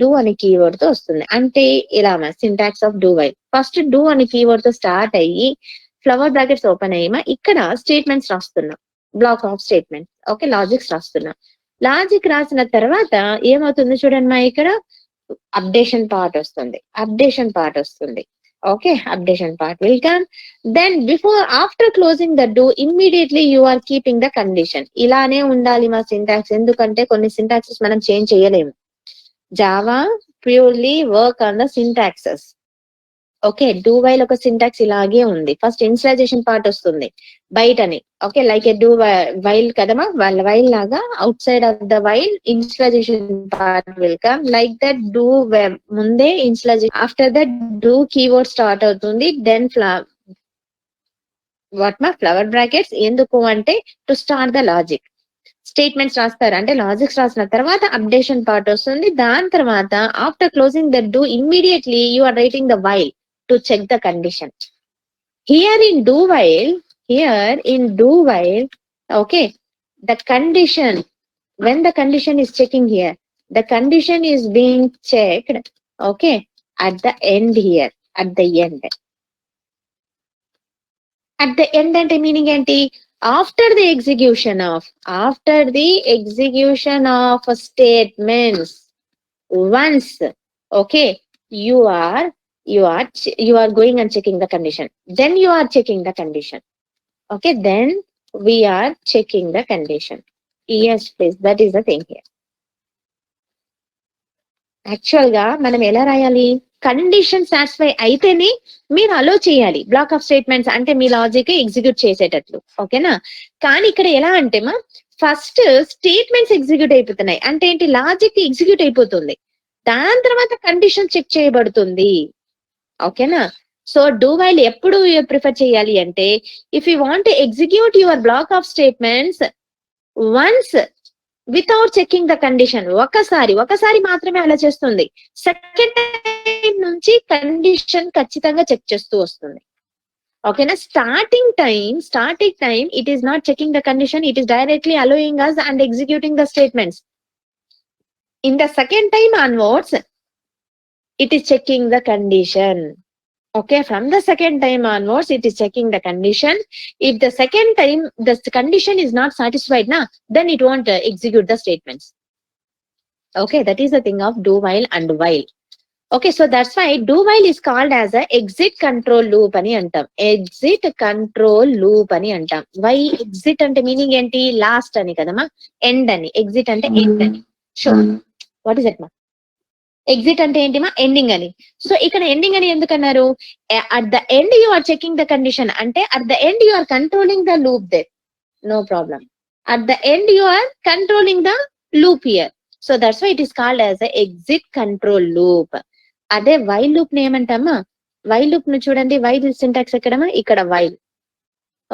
do అనే కీవర్డ్ తో వస్తుంది. అంటే ఇలా మా syntax of do while, first do అనే కీవర్డ్ తో స్టార్ట్ అయ్యి ఫ్లవర్ బ్రాకెట్స్ ఓపెన్ అయ్యి ఇక్కడ స్టేట్మెంట్స్ రాస్తున్నాం, block of statements. Okay, logics రాస్తున్నాం. లాజిక్ రాసిన తర్వాత ఏమవుతుంది చూడండి మా, ఇక్కడ అప్డేషన్ పార్ట్ వస్తుంది. Okay, updation part will come. Then after closing the do, immediately you are keeping the condition. ఇలానే ఉండాలి మా సింటాక్స్, ఎందుకంటే కొన్ని సింటాక్సెస్ మనం చేంజ్ చేయలేము. Java purely work on the syntaxes. Okay, do while ఒక సింటాక్స్ ఇలాగే ఉంది. ఫస్ట్ ఇన్స్టలైజేషన్ పార్ట్ వస్తుంది బయటని. Okay, like a do while కదమా, వాళ్ళ వైల్ లాగా outside of the while initialization part will come. Like that do ముందే initialization, after that do keyword start అవుతుంది. Then flower brackets. ఎందుకు అంటే to start the logic. Statements రాస్తారు అంటే logics రాసిన తర్వాత అప్డేషన్ పార్ట్ వస్తుంది. దాని తర్వాత after closing the do immediately you are writing the while to check the condition. Here in do while, okay, the condition, when the condition is checking here, the condition is being checked, okay, at the end here, at the end. At the end అంటే meaning ఏంటి? After the execution of statements, once, okay, you are going and checking the condition, then you are checking the condition, okay, then we are checking the condition. Yes please, that is the thing here. Actual గా మనం ఎలా రాయాలి? Condition satisfy అయితేనే మీరు అలో చేయాలి black of statements అంటే మీ logic execute చేసేటట్లు, ఓకేనా? కానీ ఇక్కడ ఎలా అంటే మా ఫస్ట్ స్టేట్మెంట్స్ ఎగ్జిక్యూట్ అయిపోతున్నాయి అంటే ఏంటి? లాజిక్ ఎగ్జిక్యూట్ అయిపోతుంది, దాని తర్వాత కండిషన్ చెక్ చేయబడుతుంది, ఓకేనా? సో డూ వైల్ ఎప్పుడు ప్రిఫర్ చేయాలి అంటే if you want execute your black of statements once without checking the condition, ఒకసారి మాత్రమే అలా చేస్తుంది. సెకండ్ టైం నుంచి కండిషన్ ఖచ్చితంగా చెక్ చేస్తూ వస్తుంది, ఓకేనా? Starting time it is not checking the condition, it is directly allowing us and executing the statements. In the second time onwards, it is checking the condition. Okay, from the second time onwards, it is checking the condition. If the second time the condition is not satisfied, then it won't execute the statements. Okay, that is the thing of do while and while. Okay, so that's why do while is called as a exit control loop ani antam. Exit control loop ani antam. Why exit ante meaning enti? Last ani kadama, end ani. Exit ante end ani. Sure. What is it ma? Exit అంటే ఏంటి మా? Ending అని. So ఇక్కడ ending అని ఎందుకన్నారు? At the end you are checking the condition అంటే at the end you are controlling the loop there, no problem. At the end you are controlling the loop here. So that's why it is called as exit control loop. అదే while loop ని ఏమంటామా? While loop ను చూడండి, while syntax ఎక్కడమా? ఇక్కడ while.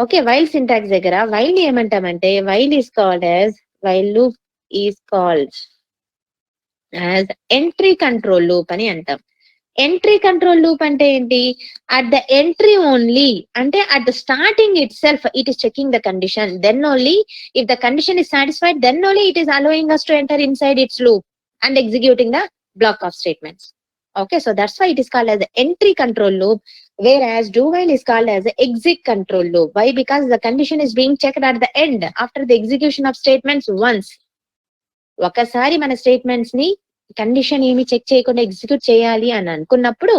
Okay, while syntax దగ్గర while ని ఏమంటామంటే while is called as, while loop is called as entry control loop అని అంటాం. ఎంట్రీ కంట్రోల్ లూప్ అంటే ఏంటి? అట్ ద ఎంట్రీ ఓన్లీ అంటే at the starting itself it is checking the condition, then only if the condition is satisfied then only it is allowing us to enter inside its loop and executing the block of statements. Okay, so that's why it is called as the entry control loop, whereas do while is called as the exit control loop. Why? Because the condition is being checked at the end after the execution of statements once. ఒకసారి మన statements ని condition ఏమి check చేయకుండా execute చేయాలి అని అనుకున్నప్పుడు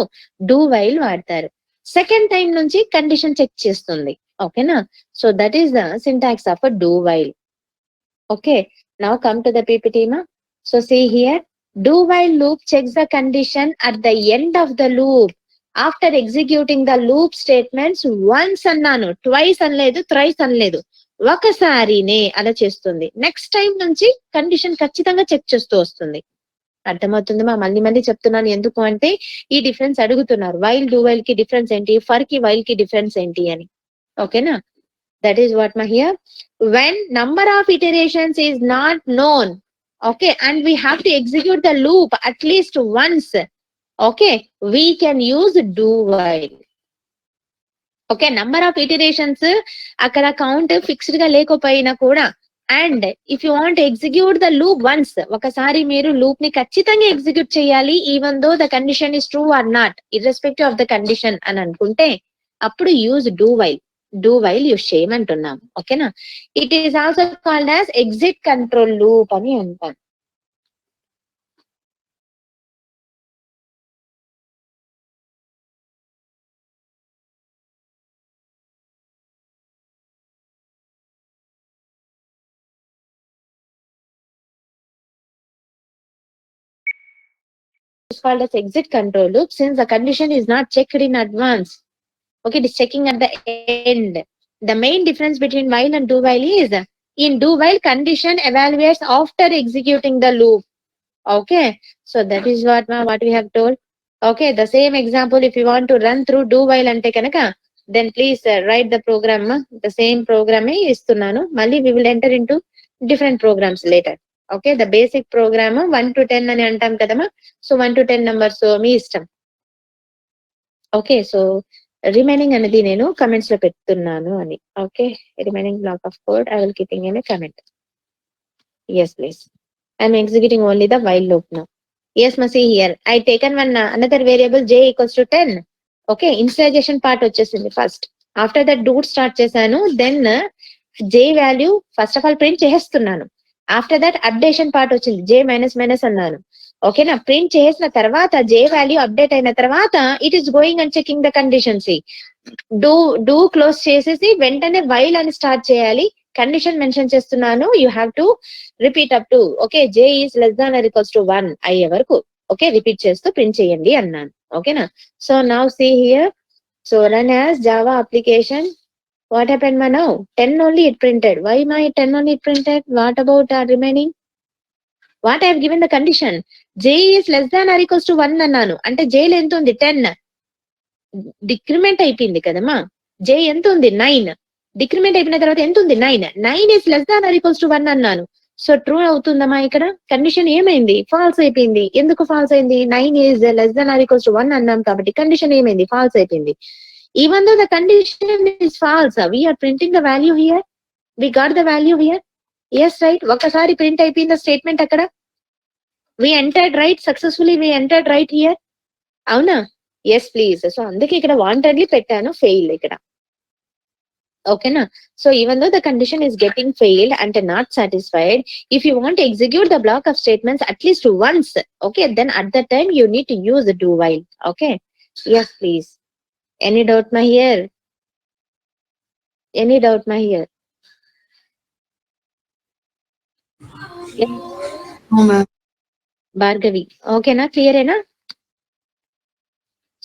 do while వాడతారు. Second time నుంచి కండిషన్ చెక్ చేస్తుంది, ఓకేనా? So that is the syntax of do while. Okay, now come to the PPT మా. So see here, do while loop checks the condition at the end of the loop after executing the loop statements once అన్నాను, twice అనలేదు, thrice అనలేదు, ఒకసారినే అలా చేస్తుంది. Next time నుంచి condition ఖచ్చితంగా check చేస్తూ వస్తుంది. అర్థమవుతుంది మా? మళ్ళీ చెప్తున్నాను, ఎందుకు అంటే ఈ డిఫరెన్స్ అడుగుతున్నారు. వైల్ డూ వైల్ కి డిఫరెన్స్ ఏంటి, ఫర్ కి వైల్ కి డిఫరెన్స్ ఏంటి అని, ఓకేనా? దట్ ఈస్ వాట్ మా here. When number of iterations is not known, okay, and we have to execute the loop at least once, okay, we can use do while. Okay, number of iterations అక్కడ count fixed గా లేకపోయినా కూడా, and if you want execute the loop once, ఒకసారి మీరు loop ని ఖచ్చితంగా execute చేయాలి even though the condition is true or not, irrespective of the condition అని అనుకుంటే అప్పుడు యూజ్ డూ వైల్ యూజ్ చేయమంటున్నాం, ఓకేనా? It is also called as exit control loop అని అంటాం. Is called as exit control loop since the condition is not checked in advance. Okay, it is checking at the end. The main difference between while and do while is in do while condition evaluates after executing the loop. Okay, so that is what we have told. Okay, the same example if you want to run through do while ante kanaka, then please write the program. The same program istunnanu. Malli we will enter into different programs later. Okay, the basic program 1 to 10 అని అంటాం కదమ్మా. So 1 to 10 numbers మీ ఇష్టం. Okay, so remaining అనేది నేను comments లో పెడుతున్నాను అని. Okay, remaining block of code I will keeping in a comment. Yes please, I'm executing only the while loop now. Yes మా see here I taken one another variable j equals to 10. Okay, initialization part వచ్చేసింది first. After that do start చేశాను, then j value first of all print చేసేస్తున్నాను. After that updation part వచ్చింది, j minus minus అన్నాను. ఓకేనా, print చేసిన తర్వాత j value update అయిన తర్వాత it is going and checking the conditions. Do close చేసేసి వెంటనే వైల్ అని స్టార్ట్ చేయాలి. కండిషన్ మెన్షన్ చేస్తున్నాను, you have to repeat up to okay j is less than or equals to 1 అయ్యే వరకు ఓకే రిపీట్ చేస్తూ ప్రింట్ చేయండి అన్నాను. ఓకేనా, so now see here, so run as Java application. What happened now? 10 only it printed. Why my 10 only it printed? What about remaining? What I have given the condition? J is less than or equals to 1 అన్నాను. అంటే j లో ఎంత ఉంది? 10. Decrement అయిపోయింది కదమ్మా. j ఎంత ఉంది? 9. Decrement అయిపోయిన తర్వాత ఎంత ఉంది? 9. 9 is less than or equals to 1 అన్నాను. సో ట్రూ అవుతుందమ్మా ఇక్కడ? కండిషన్ ఏమైంది? ఫాల్స్ అయిపోయింది. ఎందుకు ఫాల్స్ అయింది? 9 is less than or equals to 1 అన్నాం కాబట్టి కండిషన్ ఏమైంది? ఫాల్స్ అయిపోయింది. Even though the condition is false, we are printing the value here. We got the value here. Yes, right. ఒకసారి ప్రింట్ అయిపోయింది స్టేట్మెంట్ అక్కడ. We entered right successfully. We entered right here. అవునా? Yes, please. So అందుకే ఇక్కడ wantedly పెట్టాను fail ఇక్కడ. ఓకేనా, so even though the condition is getting failed and not satisfied, if you want to execute the block of statements at least once, okay, then at that time you need to use the do while. Okay. Yes, please. Any doubt ma here? Any doubt ma here? Yes. No, ma'am. Bhargavi. Okay na? Clear hai na?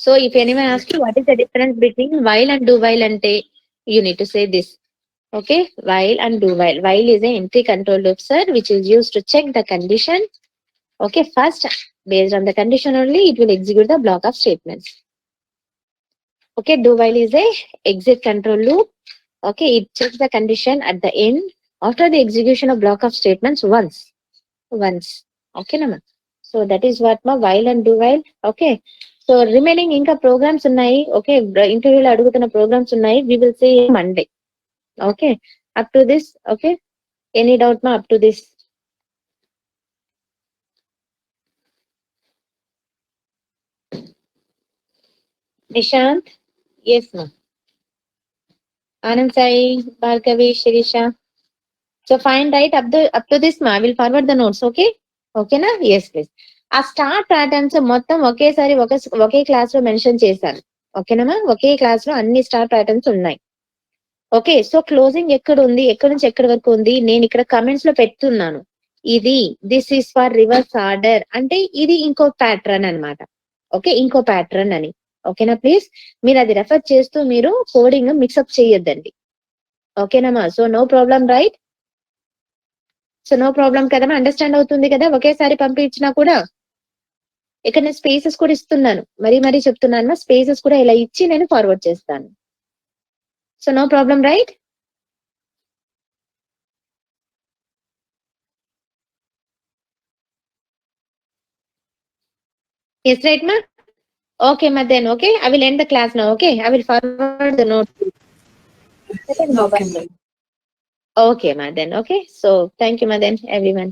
So if anyone asks you what is the difference between while and do while ante, you need to say this. Okay, while and do while. While is a entry control loop, sir, which is used to check the condition. Okay, first based on the condition only it will execute the block of statements. Okay, do while is a exit control loop. Okay, it checks the condition at the end after the execution of block of statements once. Okay nama, so that is what ma while and do while. Okay, so remaining inka programs unnai. Okay, interview lo adugutuna programs unnai, we will see Monday. Okay, up to this. Okay, any doubt ma up to this? Nishant? Yes ma'am. Anand Sai, Bhargavi, Shirisha. So fine, right? Up to this ma, I will forward the notes. Okay? Okay na? Yes, please. ఆ star patterns మొత్తం ఒకేసారి ఒకే class లో mention చేశాను. ఓకేనమ్మా, ఒకే class లో అన్ని star patterns ఉన్నాయి. Okay, so closing ఎక్కడ ఉంది, ఎక్కడి నుంచి ఎక్కడి వరకు ఉంది, నేను ఇక్కడ కమెంట్స్ లో పెడుతున్నాను. ఇది this is for rivers order అంటే ఇది ఇంకో ప్యాటర్న్ అన్నమాట. ఓకే, ఇంకో ప్యాటర్న్ అని. ఓకేనా ప్లీజ్, మీరు అది రెఫర్ చేస్తూ మీరు కోడింగ్ మిక్సప్ చేయొద్దండి. ఓకేనమ్మా, so no problem right? So no problem కదమ్మా, అండర్స్టాండ్ అవుతుంది కదా? ఒకేసారి పంపించినా కూడా ఇక్కడ నేను స్పేసెస్ కూడా ఇస్తున్నాను, మరీ చెప్తున్నాను, స్పేసెస్ కూడా ఇలా ఇచ్చి నేను ఫార్వర్డ్ చేస్తాను. So no problem right? Yes right మా? Okay ma, then okay, I will end the class now. Okay, I will forward the notes. Okay, ma'am. Okay ma, then okay, so thank you ma then everyone.